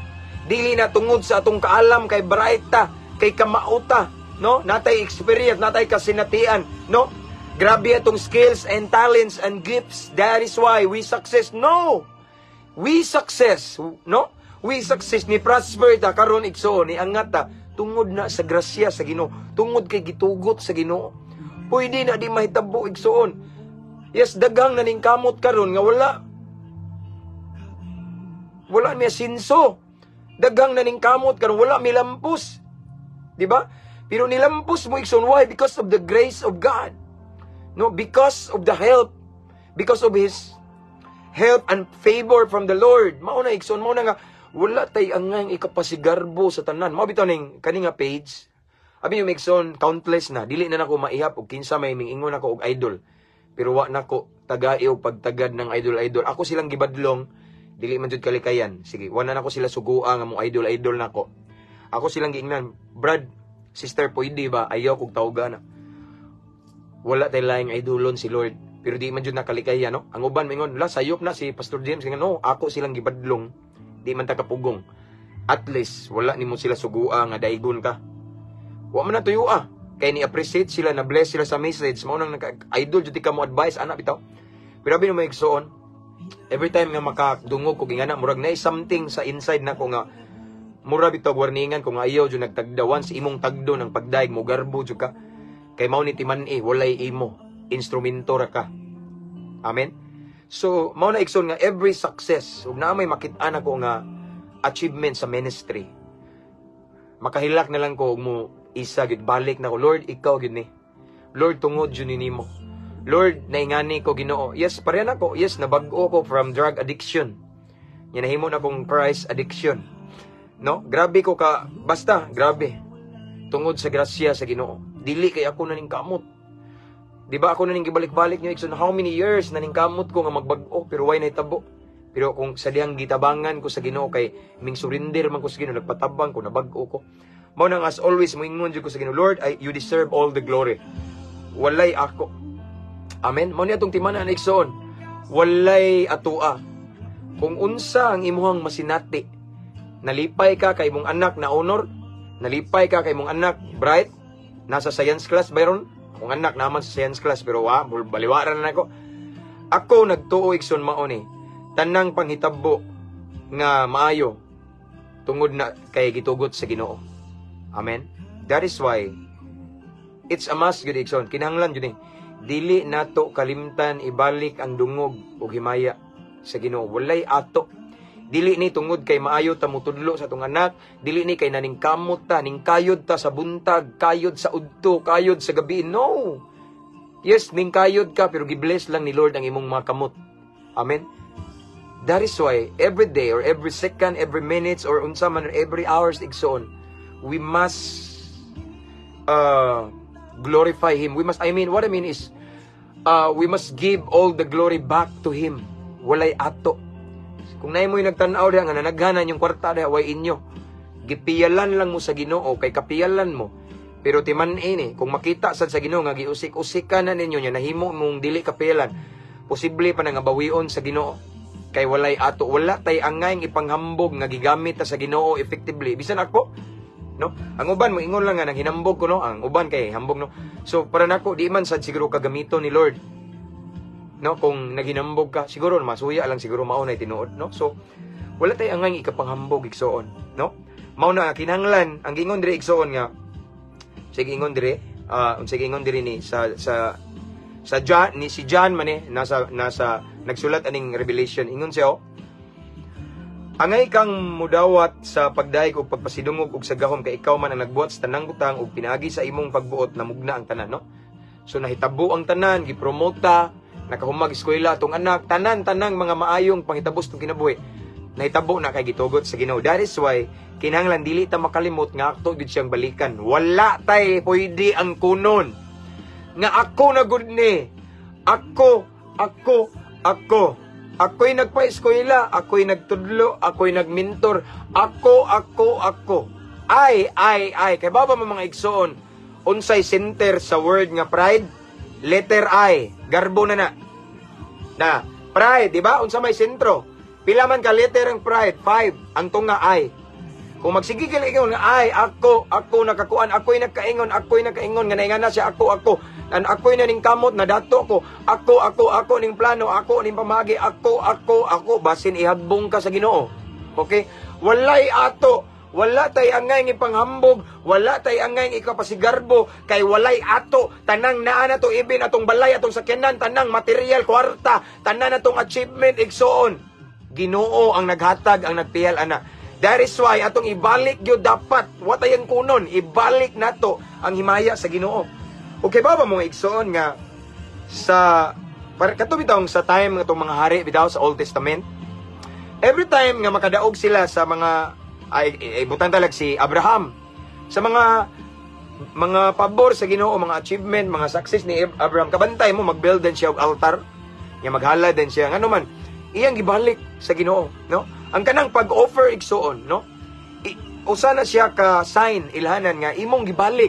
Dili na tungod sa atong kaalam kay bright ta, kay kamauta, no? Natay experience, natay kasinatian, no? Grabe atong skills and talents and gifts. That is why we success. No. We success, no? We success ni prosper ta karon igsoon, ni angat ta tungod na sa grasya sa Ginoo, tungod kay gitugot sa Ginoo. Pwede na di mahitabo igsoon. Yes, dagang naningkamot karon nga wala. Wala mi asinso. Daghang naning kamot karon wala mi lampos. Di ba? Pero nilampos mo igsoon, why? Because of the grace of God. No, because of the help. Because of His help and favor from the Lord. Mao na igsoon, mao na nga wala tay angang ikapasigarbo sa tanan. Mao bitaw ning kani nga page. Abi yung igsoon countless na dili na nako maihap og kinsa may mingingon ako og idol. Pero wa nako tagai og pagtagad ng idol. Ako silang gibadlong, dili man jud kalikayan. Sige, wa na nako sila sugua nga mong idol nako. Ako silang giingnan, Brad, sister, pwede ba? Ayaw kong tawga na. Wala tayo laing idolon si Lord. Pero di man jud nakalikayan, no? Ang uban mingon, la sayop na si Pastor James. Nga, no, ako silang gibadlong. Di man takapugong. At least, wala ni mo sila sugua nga daigon ka. Wa man na tuyo Kaya ni-appreciate sila, na-bless sila sa message. Maunang idol, jud ka mo advice, anak bitaw. Pero abi mo igsoon, every time nga makadungog ko gingana, murag na something sa inside na ko nga, murag bitaw warningan ko nga ayaw jud nagtagdawan sa imong tagdo ng pagdaig mo garbo jud ka. Kay mao ni timan walay imo, instrumento ra ka. Amen. So, mao na igsoon nga every success, ug na may makit-an ako nga achievement sa ministry. Makahilak na lang ko mo isa gid balik na ko, Lord, ikaw gid ni. Lord, tungod jud nimo. Lord, naingani ko Ginoo. Yes, pareha na ko. Yes, nabag-o ko from drug addiction. Yan nahimo na kong Christ addiction. No? Grabe ko ka, basta, grabe. Tungod sa grasya sa Ginoo. Dili kay ako naning kamot. Di ba ako naning gibalik-balik niyo, Ikson, how many years naning kamot ko nga magbag-o, pero why nahitabo? Pero kung sa diyang gitabangan ko sa Ginoo, kay ming surrender man ko sa Ginoo, nagpatabang ko, nabag-o ko. Mao nang as always, moingon jud ko sa Ginoo, Lord, you deserve all the glory. Walay ako. Amen. Mao ni atong timanan Ikson. Walay atua. Kung unsa ang imuhang masinati, nalipay ka kay imong anak na honor, nalipay ka kay imong anak bright, nasa science class bayron, akong anak naman sa science class, pero baliwaran na ako. Ako nagtuo Ikson mao ni, tanang panghitabo nga maayo tungod na kay gitugot sa Ginoo. Amen. That is why it's a must gud Ikson. Kinahanglan jud ni dili nato kalimtan ibalik ang dungog ug himaya sa Ginoo. Walay ato. Dili ni tungod kay maayo ta mutudlo sa atong anak, dili ni kay naning kamot ta, ning kayod ta sa buntag, kayod sa udto, kayod sa gabi. No. Yes, ning kayod ka pero gibless lang ni Lord ang imong mga kamot. Amen. That is why every day or every second, every minutes or unsa man every hours Igsoon, we must glorify Him. We must, what I mean is, we must give all the glory back to Him. Walay ato. Kung naay mo yung nagtanaw diha nga nanaghanan yung kwarta diha, way inyo. Gipiyalan lang mo sa Ginoo, kay kapiyalan mo. Pero timan ini, kung makita sad sa Ginoo nga giusik-usik ka na ninyo nya nahimo mong dili kapiyalan, posible pa nga bawion sa Ginoo. Kay walay ato, wala tay angay ipanghambog nga gigamit ta sa Ginoo effectively. Bisan ako, no? Ang uban mo ingon lang nga nang hinambog ko, no? Ang uban kay hambog, no? So para nako di man sad siguro kagamito ni Lord. No, kung naghinambog ka, siguro masuya lang siguro mao na tinuod, no? So wala tay angay ikapanghambog Igsoon, no? Mao na kinahanglan ang gingon diri Igsoon nga sige ingon diri sige ingon diri ni sa John ni si John man nasa nagsulat aning Revelation, ingon siya, angay kang mudawat sa pagdaig ug pagpasidungog ug sa gahom kay ikaw man ang nagbuhat sa tanang butang ug pinaagi sa imong pagbuot na mugna ang tanan, no? So nahitabo ang tanan, gipromota, nakahumag eskwela atong anak, tanang mga maayong panghitabos tong kinabuhi. Nahitabo na kay gitugot sa Ginoo. That is why kinahanglan dili ta makalimot nga akto gid siyang balikan. Wala tay pwede ang kunon nga ako na gud ni. Ako'y nagpa-eskwela, ako'y nagtudlo, ako'y nagmentor. Ako. Ay. Kay baba mga Igsoon, unsay center sa word nga pride? Letter I. Garbo na. Na, pride, di ba? Unsa may sentro? Pila man ka letter ang pride? 5. Ang tunga I. Kung magsigigil ingon nga ay ako nakakuan, ako'y nagkaingon nga naingana siya ako. An ako'y naning kamot na dato ko. Ako ning plano, ako ning pamagi, ako basin ihadbong ka sa Ginoo. Okay? Walay ato, wala tay angay ipanghambog, wala tay angay ikapasigarbo, kay walay ato, tanang naa na to ibin atong balay, atong sakyanan, tanang material, kwarta, tanan atong achievement Igsoon. Ginoo ang naghatag, ang nagpihal ana. That is why atong ibalik gyud dapat what ayan kunon, ibalik nato ang himaya sa Ginoo. Okay ba mo igsoon nga sa kato bitong sa time nga itong mga hari bitaw sa Old Testament, every time nga makadaog sila sa mga ay butang talag si Abraham sa mga pabor sa Ginoo, mga achievement, mga success ni Abraham, kabantay mo magbuild din siya og altar, nga maghala din siya ngano man iyang gibalik sa Ginoo, no? Ang kanang pag-offer igsoon, no? Usa na siya ka sign ilhanan nga imong gibalik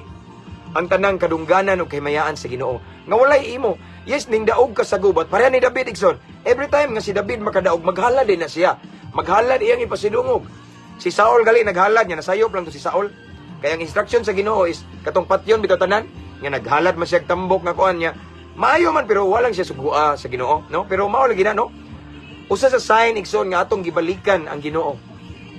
ang tanang kadungganan ug kahimayaan sa Ginoo. Nga walay imo. Yes, ning daog ka sa gubat. Pareha ni David igsoon. Every time nga si David makadaog, maghalad din na siya. Maghalad iyang ipasidungog. Si Saul gali naghalad niya, nasayop lang to si Saul. Kaya ang instruction sa Ginoo is katong patyon bitaw tanan, nga naghalad man siya tambok nga kuan niya. Maayo man pero walang siya sugua sa Ginoo, no? Pero mao lagi na, no? Usa sa sign igsoon nga atong gibalikan ang Ginoo.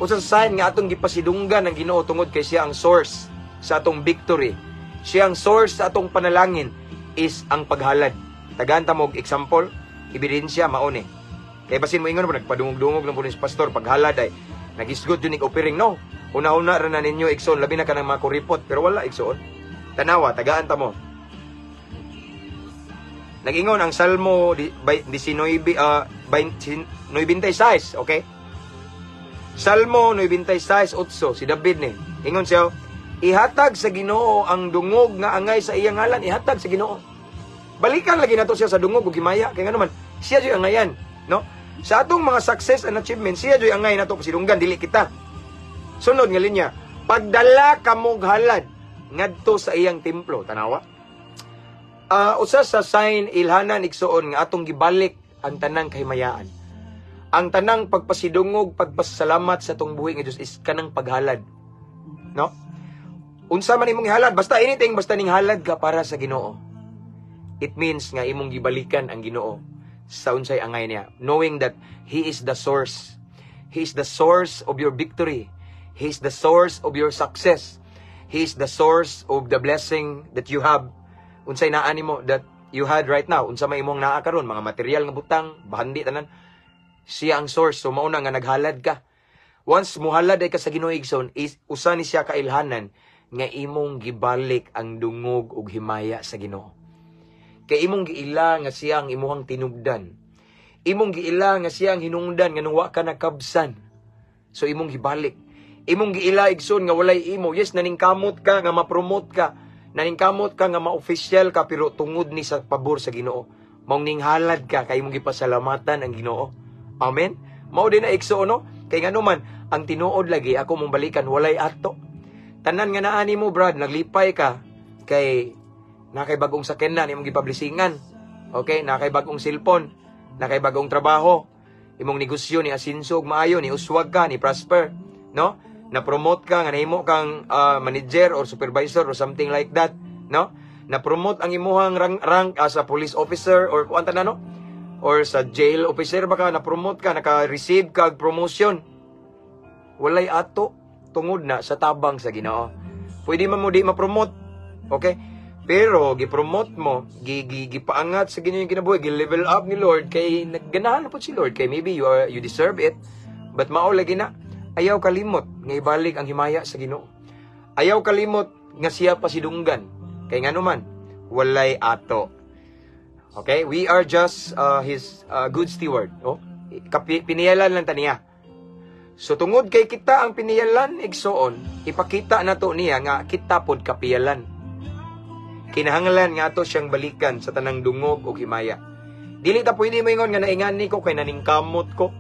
Usa sa sign nga atong gipasidunggan ang Ginoo tungod kay siya ang source sa atong victory. Siya ang source sa atong panalangin is ang paghalad. Tagaan ta mo og example, ebidensya mao ni. Kay basin mo ingon mo nagpadungog-dungog ng pulis pastor paghalad ay nagisgot yun offering, no. Una-una ra na ninyo igsoon labi na kanang mga kuripot pero wala igsoon. Tanawa tagaan ta mo. Nag-ingon ang Salmo 19:96, okay? Salmo 96:8 si David ni. Ingon siya, ihatag sa Ginoo ang dungog nga angay sa iyang ngalan, ihatag sa Ginoo. Balikan lagi nato siya sa dungog ug himaya kay ngano man siya joy angayan, no? Sa atong mga success and achievement, siya joy angay nato pasidunggan dili kita. Sunod nga linya, pagdala kamog halad ngadto sa iyang templo, tanawa. Usa sa sign ilhanan igsoon nga atong gibalik ang tanang kahimayaan. Ang tanang pagpasidungog, pagpasalamat sa atong buhi nga Dios is kanang paghalad. No? Unsa man imong ihalad, basta anything, basta ning halad ka para sa Ginoo. It means nga imong gibalikan ang Ginoo sa unsay angay niya, knowing that He is the source. He is the source of your victory. He is the source of your success. He is the source of the blessing that you have. Unsay naa nimo that you had right now, unsa may imong naa karon, mga material nga butang, bahandi tanan, siya ang source. So mauna nga naghalad ka. Once muhalad ay ka sa Ginoo igsoon, usa ni siya kailhanan nga imong gibalik ang dungog ug himaya sa Ginoo. Kay imong giila nga siya ang imong tinubdan. Imong giila nga siya ang hinungdan nga nuwa ka nakabsan. So imong gibalik. Imong giila igsoon nga walay imo. Yes, naningkamot ka nga ma-promote ka. Naningkamot ka nga ma-official ka pero tungod ni sa pabor sa Ginoo. Maong ninghalad ka kay imong gipasalamatan ang Ginoo. Amen. Mao din na igsoon, no? Kay ngano man ang tinuod lagi ako mong balikan walay ato. Tanan nga naani mo, Brad, naglipay ka kay nakay bagong sakyanan imong gipablisingan. Okay, nakay bagong cellphone, nakay bagong trabaho. Imong negosyo ni asinso ug maayo, ni uswag ka, ni prosper, no? Na-promote ka, nga nahimo kang manager or supervisor or something like that, no? Na-promote ang imuhang rank as a police officer or kuan tanan, no? Or sa jail officer baka na-promote ka, naka-receive ka promotion. Walay ato tungod na sa tabang sa Ginoo. Pwede man mo di ma-promote, okay? Pero gi-promote mo, gipaangat sa Ginoo yung kinabuhi, gi-level up ni Lord kay nagganahan na po si Lord kay maybe you deserve it, but mao lagi na. Ayaw kalimot nga ibalik ang himaya sa Ginoo. Ayaw kalimot nga siya pasidunggan. Kay ngano man, walay ato. Okay? We are just His good steward. Oh? Piniyalan lang taniya. So tungod kay kita ang piniyalan, igsoon, ipakita nato niya nga kita pod kapiyalan. Kinahanglan nga ato siyang balikan sa tanang dungog o himaya. Dili ta pwede mo ingon nga naingani ko kay naningkamot ko.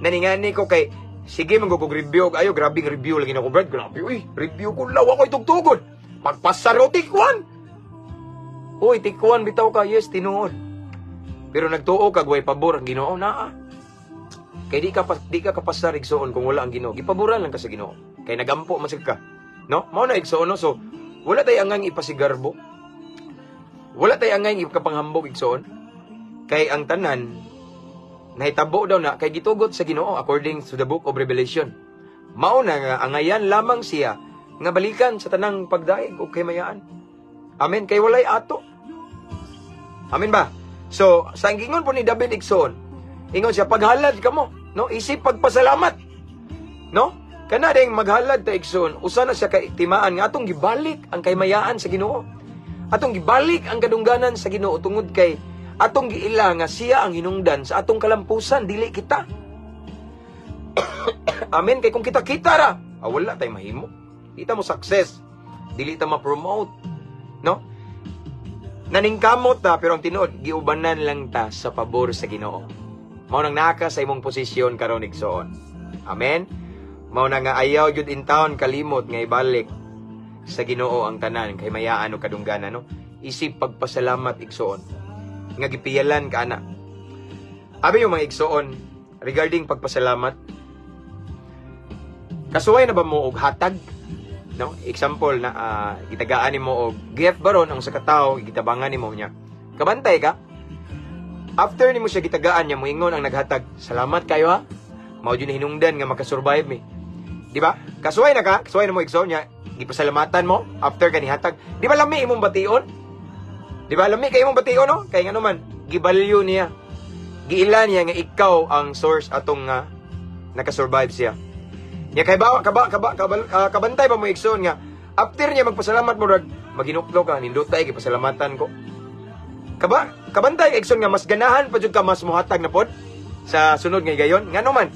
Naningani ko kay sige, mag-review. Ayo, grabing review lagi na ko, Brad. Grabe, uy, review ko lawa ko itugtugod. Magpasaro, tikwan. Uy, tikwan, bitaw ka. Yes, tinuod. Pero nagtuo ka, guway pabor ang Ginoo, naa. Kaya di ka kapasar igsoon kung wala ang Ginoo. Gipaboran lang ka sa Ginoo. Kaya nagampo, masig ka. No? Mao na igsoon, no? So, wala tayo angang ipasigarbo. Wala tayo angang ikapanghambog igsoon. Kay ang tanan, nahitabo daw na kay gitugot sa Ginoo according to the book of Revelation. Mao na nga angayan lamang siya nga balikan sa tanang pagdaig o kahimayaan. Amen. Kay walay ato. Amen ba? So, sa ingon po ni David igsoon, ingon siya, paghalad ka mo. No, isip pagpasalamat. No? Kana ding maghalad ta igsoon, usa na siya kay timaan nga atong gibalik ang kaymayaan sa Ginoo. Atong gibalik ang kadungganan sa Ginoo tungod kay atong giila nga siya ang hinungdan sa atong kalampusan, dili kita. Amen. Kay kung kita ra, wala tay mahimo. Kita mo success, dili ta ma-promote. No? Naningkamot ta, pero ang tinuod, giubanan lang ta sa pabor sa Ginoo. Mao nang naka sa imong posisyon karon igsoon. Amen. Mao na nga ayaw jud in town kalimot nga ibalik sa Ginoo ang tanan kay mayaan o kadungganan, no? Isip pagpasalamat igsoon. Nga gipiyalan ka ana. Abi yung mga igsoon regarding pagpasalamat. Kasuway na ba mo og hatag? No? Example na gitagaan nimo og gift baron ang sa katawo gitabangan nimo nya. Kabantay ka? After nimo siya gitagaan niya moingon ang naghatag, salamat kayo ha. Mao jud hinungdan nga makasurvive mi. Di ba? Kasuway na ka, kasuway na mo igsoon niya, gipasalamatan mo after kanihatag. Di ba lami imong bation? Di ba lami kay imong bation, no? Kay ngano man, gibalyo niya. Giila niya nga ikaw ang source atong nga nakasurvive siya. Nya kay kabantay ba mo igsoon nga after niya magpasalamat mo rag maginuplo ka nindutay gipasalamatan ko. Kabantay igsoon nga mas ganahan pa jud ka mas muhatag na pod sa sunod nga gayon. Ngano man,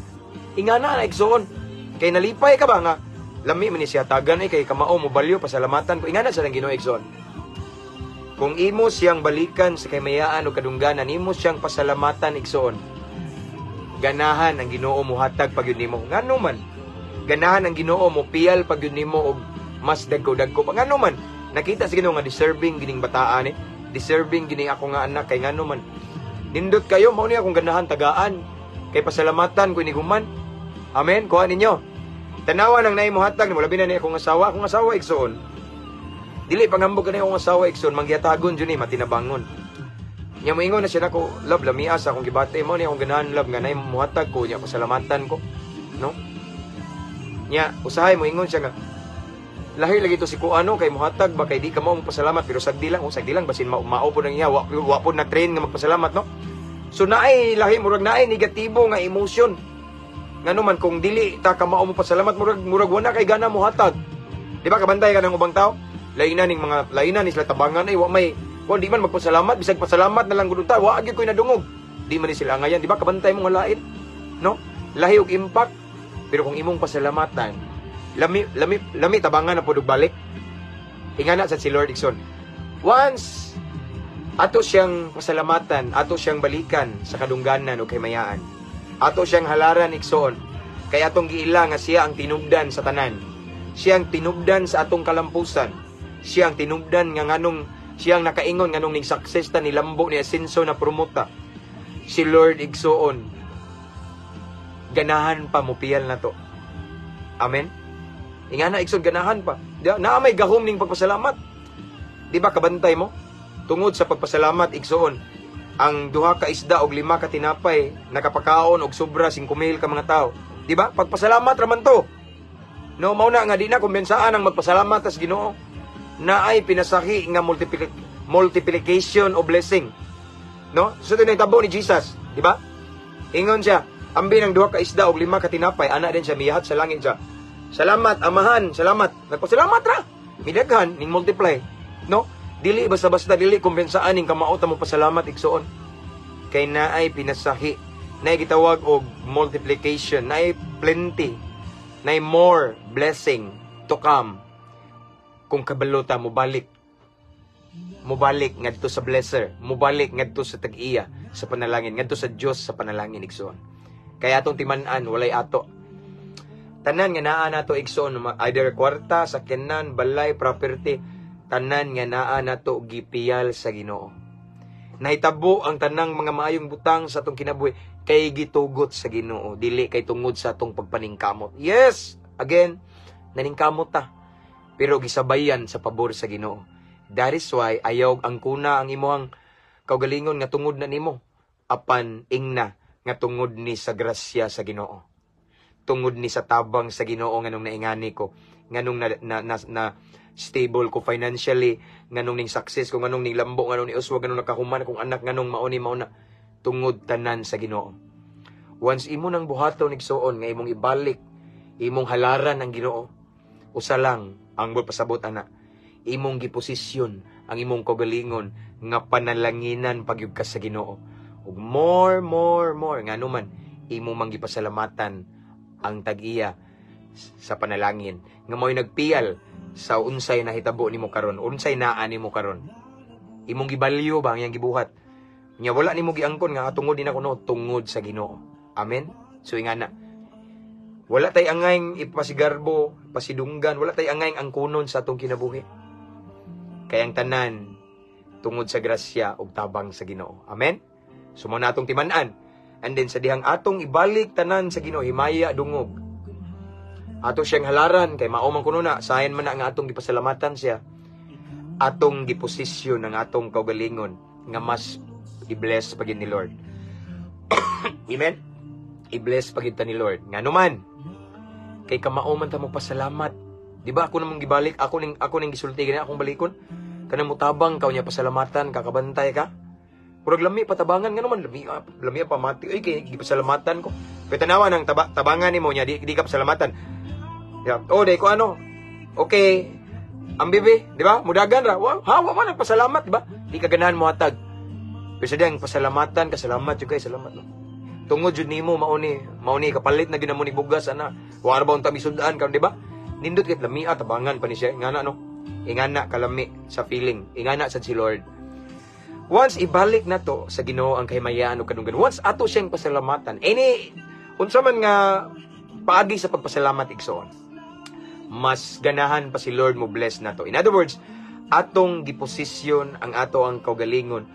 ingana na igsoon. Kay nalipay ka ba nga lami man ni siya tagan kay kamao mo balyo pasalamatan ko ingana sa Ginoo igsoon. Kung imo siyang balikan sa kaymayaan o kadungganan, imo siyang pasalamatan igsoon. Ganahan ang Ginoo mo hatag pagyud nimo. Ngano man, ganahan ang Ginoo mo piyal pagyud nimo og mas dagko-dagko pa. Ngano man, nakita sa Ginoo nga deserving gining bataan deserving gining ako nga anak kay ngano man. Nindot kayo mao ni akong ganahan tagaan kay pasalamatan ko ini human. Amen. Kuha ninyo. Tanawa nang naay mo hatag mo labi na ni akong asawa igsoon. Dili pangambog kanay akong asawa igsoon mangyatagon jud ni matinabangon. Nya moingon na siya nako, love lamias akong gibate mo ni akong ganahan love nga naay mo hatag ko nya pasalamatan ko. No? Nya usahay moingon siya nga lahi lagi to si kuano kay mohatag ba kay di ka mao pasalamat pero sagdi lang basin mao po nang iya wa po na train nga magpasalamat, no? So naay lahi murag naay negatibo nga emotion. Ngano man kung dili ta ka mao mo pasalamat murag wala kay gana mo hatag. Di ba kabantay ka ng ubang tao? Lainan ni sila tabangan wa may kung di man magpasalamat bisag pasalamat na lang gud ta wa gyud koy nadungog. Di man ni sila ngayan, di ba kabantay mo nga lain? No? Lahi og impact. Pero kung imong pasalamatan, lami tabangan na pud balik. Ingana sa si Lord Dixon. Once ato siyang pasalamatan, ato siyang balikan sa kadungganan o kaymayaan. Ato siyang halaran igsoon. Kay atong giila nga siya ang tinubdan sa tanan. Siya ang tinubdan sa atong kalampusan. Siya ang tinubdan nga nganong siyang nakaingon nganong ning success ta ni lambo ni asenso na promota. Si Lord igsoon. Ganahan pa mo piyal na to. Amen. Ingana igsoon ganahan pa. Naa may gahom ning pagpasalamat. Di ba kabantay mo? Tungod sa pagpasalamat igsoon. Ang 2 ka isda og 5 ka tinapay nakapakaon og sobra 5,000 ka mga tao. Di ba? Pagpasalamat raman to. No, mao na nga di na kumbensaan ang magpasalamat sa Ginoo. Naay pinasahi nga multiplication o blessing. No? So ito na itabo ni Jesus, di ba? Ingon siya, ambi ng 2 ka isda og 5 ka tinapay, ana din siya miyahat sa langit siya. Salamat, amahan, salamat. Nagpasalamat ra. Midaghan ning multiply. No? Dili basta-basta dili kumbensaan ning kamao ta mo pasalamat igsoon. Kay naay pinasahi, naay gitawag og multiplication, naay plenty, naay more blessing to come. Kung kabalo ta mo balik ngadto sa blesser, mo balik ngadto sa tag-iya sa panalangin, ngadto sa Dios sa panalangin igsoon. Kaya atong timan-an walay ato. Tanan nga naa nato igsoon, either kwarta, sakyanan, balay, property, tanan nga naa nato gipiyal sa Ginoo. Nahitabo ang tanang mga maayong butang sa atong kinabuhi kay gitugot sa Ginoo, dili kay tungod sa atong pagpaningkamot. Yes, again, naningkamot ta, pero gisabayan sa pabor sa Ginoo. That is why ayaw ang kuna ang imuhang kaugalingon nga tungod na nimo, apan ingna nga tungod ni sa grasya sa Ginoo. Tungod ni sa tabang sa Ginoo nganong naingani ko, nganong na stable ko financially, nganong ning success ko, nganong ning lambo, nganong ni uswag, nganong nakahuman akong anak, nganong mauna tungod tanan sa Ginoo. Once imo nang buhaton igsoon nga imong ibalik, imong halaran ang Ginoo, usa lang ang pasabot ana. Imong giposisyon ang imong kaugalingon nga panalanginan pagyud ka sa Ginoo. Ug more nga naman imo mang gipasalamatan ang tag-iya sa panalangin nga mo'y nagpiyal sa unsay nahitabo nimo karon, unsay naa nimo karon. Imong gibalyo ba ang iyang gibuhat? Nya wala nimo giangkon nga tungod din ako no, tungod sa Ginoo. Amen. So ingana, wala tay angayng ipasigarbo, pasidunggan, wala tay angayng angkunon sa atong kinabuhi. Kaya ang tanan tungod sa grasya ug tabang sa Ginoo. Amen. So mao na atong timan-an. And then sa dihang atong ibalik tanan sa Ginoo, himaya dungog. Ato siyang halaran kay mao man kuno na sayan man na nga atong gipasalamatan siya. Atong giposisyon ang atong kaugalingon nga mas i-bless pagid ni Lord. Amen. I-bless pagid ta ni Lord. Ngano man kay kamao man ta mo pasalamat. Di ba ako namang gibalik, ako ning gisulti gani akong balikon. Kanang mutabang kaw niya pasalamatan, kakabantay ka. Purag lami patabangan nga naman, lami pamati. Ay kay gipasalamatan ko. Pero tanawa nang tabangan nimo niya, di ka pasalamatan. Yeah. Oh, day ko ano? Okay. Ang bibi, di ba? Mudagan ra. Wow, hawa man nagpasalamat, di ba? Di ka ganahan mo hatag. Pero sa diyang pasalamatan, kasalamat jud kay salamat no. Tungod jud nimo mauni kapalit na ginamo ni bugas ana. Wa ra ba unta misud-an karon, di ba? Nindot kit lami tabangan pa ni siya ingana no. Ingana kalami sa feeling, ingana sa si Lord. Once ibalik na to sa Ginoo ang kahimayaan ug kadunggan. Once ato siyang pasalamatan. Unsa man nga paagi sa pagpasalamat igsoon. Mas ganahan pa si Lord mo bless na to. In other words, atong giposisyon ang ato ang kaugalingon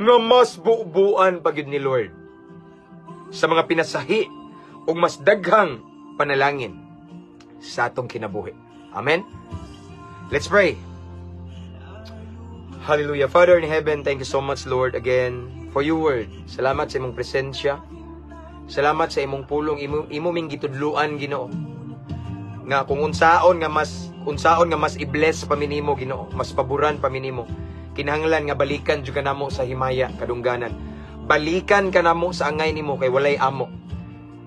nga mas buuan pagyud ni Lord sa mga pinasahi ug mas daghang panalangin sa atong kinabuhi. Amen. Let's pray. Hallelujah. Father in heaven, thank you so much, Lord, again for your word. Salamat sa imong presensya. Salamat sa imong pulong, imo ming gitudluan, Ginoo. Nga kung unsaon nga mas i-bless pa minimo, Ginoo, mas paboran pa minimo. Kinahanglan nga balikan jud kanamo sa himaya kadungganan. Balikan kanamo sa angay nimo kay walay amo.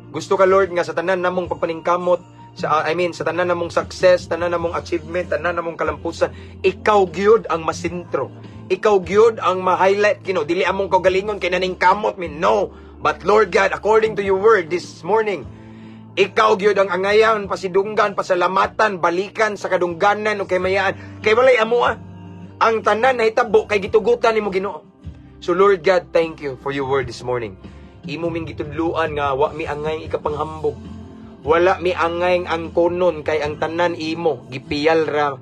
Gusto ka, Lord, nga sa tanan namong pagpaningkamot, sa tanan namong success, tanan namong achievement, tanan namong kalampusan, ikaw gyud ang masintro. Ikaw gyud ang ma-highlight, Ginoo. Dili among kaugalingon kay naning kamot mi. No. But Lord God, according to your word this morning, ikaw gyud ang angayan, pasidunggan, pasalamatan, balikan sa kadungganan o kahimayaan. Kay walay amo ang tanan na hitabo kay gitugutan nimo, Ginoo. So Lord God, thank you for your word this morning. Imo ming gitudluan nga wa mi angay ikapanghambog. Wala mi angay ang konon kay ang tanan imo gipiyal ra.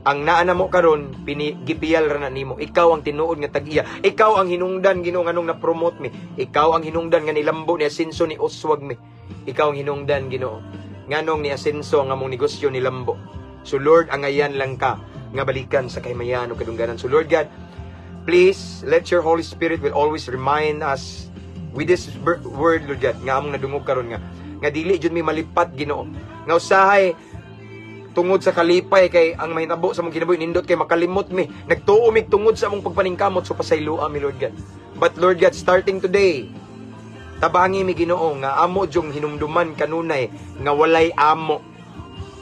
Ang naa namo karon gipiyal ra na nimo. Ikaw ang tinuod nga tag-iya. Ikaw ang hinungdan, Ginoo, nganong na-promote mi. Ikaw ang hinungdan nga nilambo ni Asenso ni Oswag mi. Ikaw ang hinungdan, Ginoo, nganong ni Asenso ang among negosyo nilambo. So Lord, angayan lang ka nga balikan sa kahimayan o kadungganan. So Lord God, please let your Holy Spirit will always remind us with this word, Lord God, nga among nadungog karon nga dili jud mi malipat, Ginoo. Nga usahay tungod sa kalipay kay ang mahitabo sa mong kinabuhi nindot kay makalimot mi. Nagtuo mi tungod sa among pagpaningkamot so pasayloa mi, Lord God. But Lord God, starting today, tabangi mi, Ginoo, nga amo jung hinumduman kanunay nga walay amo.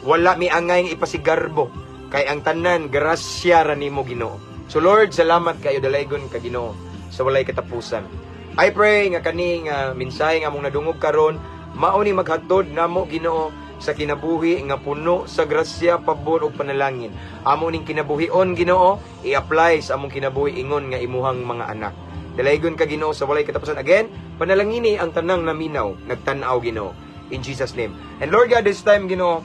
Wala mi angay ipasigarbo kay ang tanan grasya ra nimo, Ginoo. So Lord, salamat kayo dalaygon ka, Ginoo, sa walay katapusan. I pray nga kani nga mensahe nga among nadungog karon mao ni maghatod namo, Ginoo, sa kinabuhi nga puno sa grasya, pabor ug panalangin. Amo ning kinabuhion, Ginoo, i-apply sa among kinabuhi ingon nga imuhang mga anak. Dalaygon ka, Ginoo, sa walay katapusan. Again, panalangini ang tanang naminaw, nagtan-aw, Ginoo, in Jesus name. And Lord God, this time, Ginoo,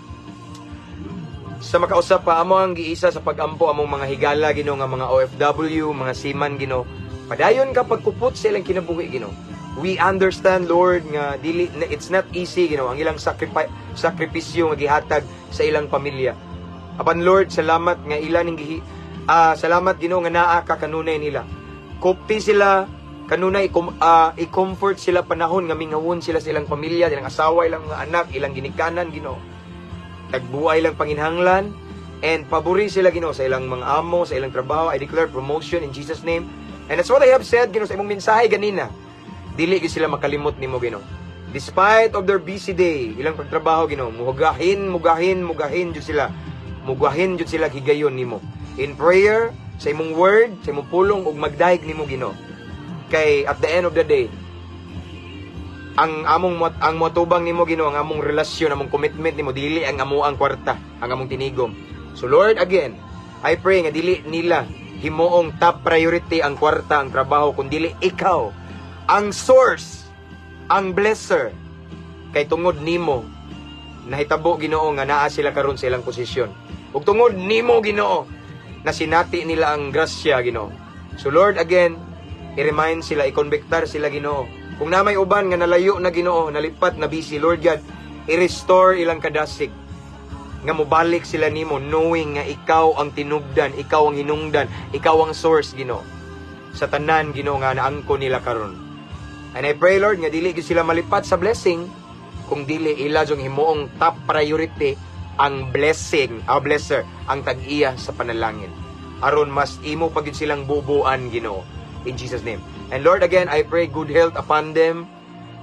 sa makausap pa amo ang giisa sa pagampo among mga higala, Ginoo, nga mga OFW, mga seaman, Ginoo. Padayon ka pagkupot sa ilang kinabuhi, Ginoo. We understand, Lord, nga it's not easy, Ginoo, ang ilang sakripisyo nga gihatag sa ilang pamilya. Apan Lord, salamat nga ilang salamat, Ginoo, nga naa ka kanunay nila. Kupti sila kanunay, i-comfort sila panahon nga mingawon sila sa ilang pamilya, ilang asawa, ilang mga anak, ilang ginikanan, Ginoo. Tagbuay lang panginhanglan and pabori sila, Ginoo, sa ilang mga amo, sa ilang trabaho. I declare promotion in Jesus name. And that's what I have said, Ginoo, sa imong mensahe ganina. Dili gyud sila makalimot nimo, Ginoo. Despite of their busy day, ilang pagtrabaho, Ginoo, mugahin jud sila. Mugahin jud sila higayon nimo. In prayer, sa imong word, sa imong pulong, ug magdayeg nimo, Ginoo. Kay at the end of the day, ang motubang nimo, Ginoo, ang among relasyon, among commitment nimo, dili ang amuang kwarta, ang among tinigom. So Lord, again, I pray nga dili nila himuong top priority ang kwarta, ang trabaho, kung dili ikaw ang source, ang blesser. Kay tungod nimo nahitabo, Ginoo, nga naa sila karon sa ilang posisyon. Ug tungod nimo, Ginoo, na sinati nila ang grasya, Ginoo. So Lord, again, i-remind sila, i-convictar sila, Ginoo. Kung na may uban nga nalayo na, Ginoo, nalipat na busy, Lord God, i-restore ilang kadasig. Nga mobalik sila nimo, knowing nga ikaw ang tinubdan, ikaw ang hinungdan, ikaw ang source, Ginoo. Sa tanan, Ginoo, nga naangko nila karon. And I pray, Lord, nga dili sila malipat sa blessing, kung dili ila jung himuong top priority ang blessing, blesser, ang tag-iya sa panalangin. Aron mas imo pagid silang bubuan, Ginoo. In Jesus' name. And Lord, again, I pray good health upon them,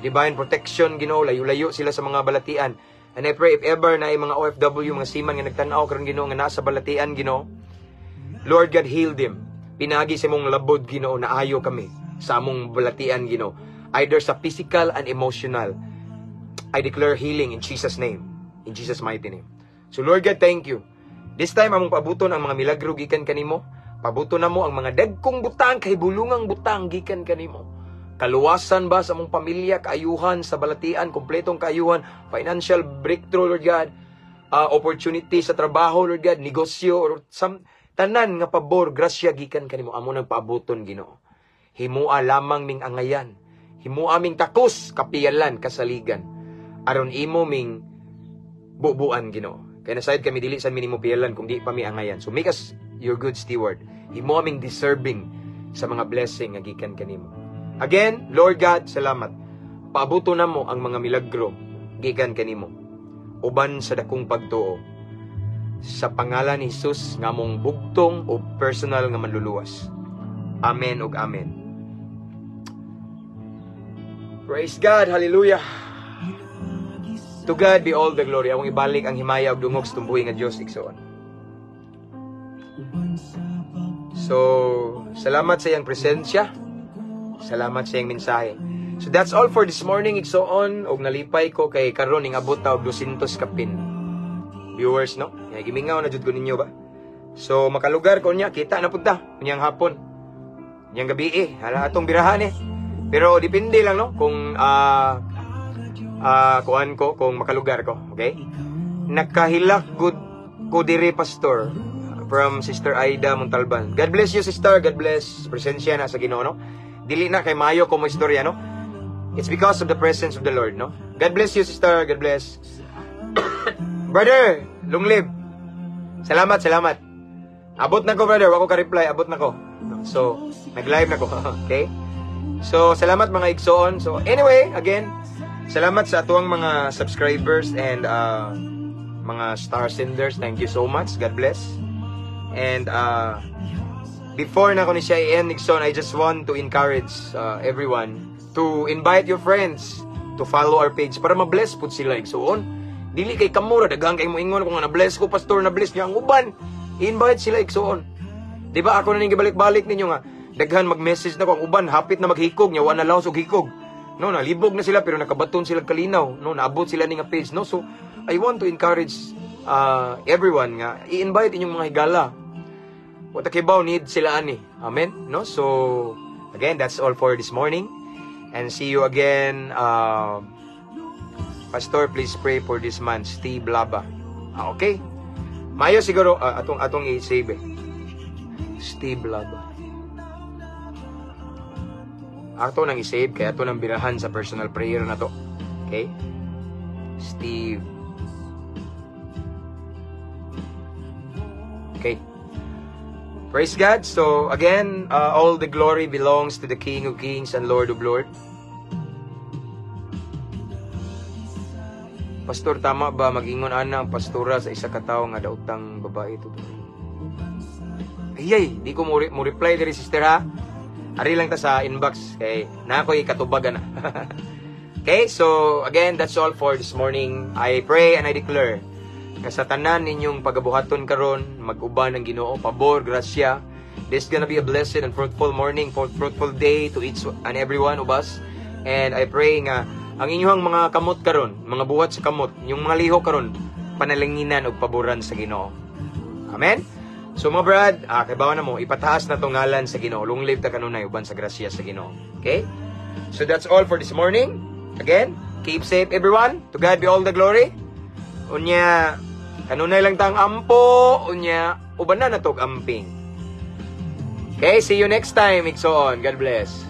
divine protection, Ginoo, layo-layo sila sa mga balatian. And I pray if ever na mga OFW, mga seaman nga nagtanaw karon, Ginoo, nga nasa balatian, Ginoo, Lord God, heal them. Pinagi sa mong labod, Ginoo, na ayo kami sa among balatian, Ginoo. Either sa physical and emotional. I declare healing in Jesus' name. In Jesus' mighty name. So Lord God, thank you. This time, among pabuton ang mga milagro gikan kanimo. Pabuto na mo ang mga dagkong butang, kay bulungang butang gikan kanimo. Kaluwasan ba sa among pamilya, kaayuhan sa balatian, kompletong kaayuhan, financial breakthrough, Lord God, opportunity sa trabaho, Lord God, negosyo, or tanan nga pabor, grasya gikan kanimo. Amo nang paabuton, Ginoo. Himua lamang ming angayan. Himua ming takos, kapiyalan, kasaligan. Aron imo ming bubuan, Ginoo. Kaya nasayad kami dili sa minimo piyalan kung di pa mi angayan. So make us your good steward. Himo aming deserving sa mga blessing nga gikan kanimo. Again, Lord God, salamat. Paabuto na mo ang mga milagro gikan kanimo. Uban sa dakong pagtuo. Sa pangalan ni Jesus nga mong bugtong o personal nga manluluwas. Amen ug amen. Praise God, hallelujah. To God be all the glory. Akong ibalik ang himaya ug dungog sa tumbuhi nga Dios igsoon. So, salamat sa iyang presensya. Salamat sa iyang mensahe. So that's all for this morning igsoon. Og nalipay ko kay karon ning abot ta og 200 kapin. Viewers, no? Kaya gimingaw na jud ko ninyo ba? So makalugar ko niya, kita na punta unyang hapon. Unyang gabi hala atong birahan Pero depende lang, no, kung kuan ko, kung makalugar ko, okay? Nakahilak good ko dire, pastor, from Sister Aida Montalban. God bless you, sister. God bless. Presensya na sa Ginoo, no? Dili na kay mayo ko mo istorya, no? It's because of the presence of the Lord, no? God bless you, sister. God bless. Brother, long live. Salamat, salamat. Abot na ko, brother. Wako ka-reply. Abot na ko. So, nag-live na ko. Okay? So, salamat mga igsoon. So, anyway, again, salamat sa atuang mga subscribers and mga star senders. Thank you so much. God bless. And before na ko ni siya i-end, igsoon, I just want to encourage everyone to invite your friends to follow our page para ma-bless po sila igsoon. Dili kay kamura, dagang kay mo ingon kung na-bless ko, pastor, na-bless niya ang uban. I-invite sila igsoon. Diba ako na ning gibalik-balik ninyo nga, daghan mag-message na ko ang uban, hapit na maghikog, nyawa na laos og hikog. No, nalibog na sila pero nakabaton sila kalinaw. No, naabot sila ning page. No, so I want to encourage everyone nga i-invite inyong mga higala. What kibaw need sila ani. Amen. No, so again, that's all for this morning. And see you again. Pastor, please pray for this man, Steve Laba. Okay? Mayo siguro atong i-save Steve Laba. Ato nang i-save kaya ato nang birahan sa personal prayer na to. Okay? Steve. Okay. Praise God. So again, all the glory belongs to the King of Kings and Lord of Lords. Pastor, tama ba mag-ingon ana ang pastora sa isa ka tawo nga daotang babae ito? Ay, di ko mo reply diri, sister, ha? Ari lang ta sa inbox kay na ako'y katubagan na. Okay, so again, that's all for this morning. I pray and I declare na sa tanan ninyong pagabuhaton karon, mag-uban ng Ginoo, pabor, grasya. This is gonna be a blessed and fruitful morning, fruitful day to each and every one of us. And I pray nga ang inyong mga kamot karon, mga buhat sa kamot, yung mga liho karon, panalanginan o paboran sa Ginoo. Amen? So mga brad, kaibawa na mo, ipataas na tong ngalan sa Ginoo. Long live ta kanunay uban sa grasya sa Ginoo. Okay? So that's all for this morning. Again, keep safe everyone. To God be all the glory. Unya, kanunay lang tang ampo, unya, uban na natog amping. Okay, see you next time, Igsoon. God bless.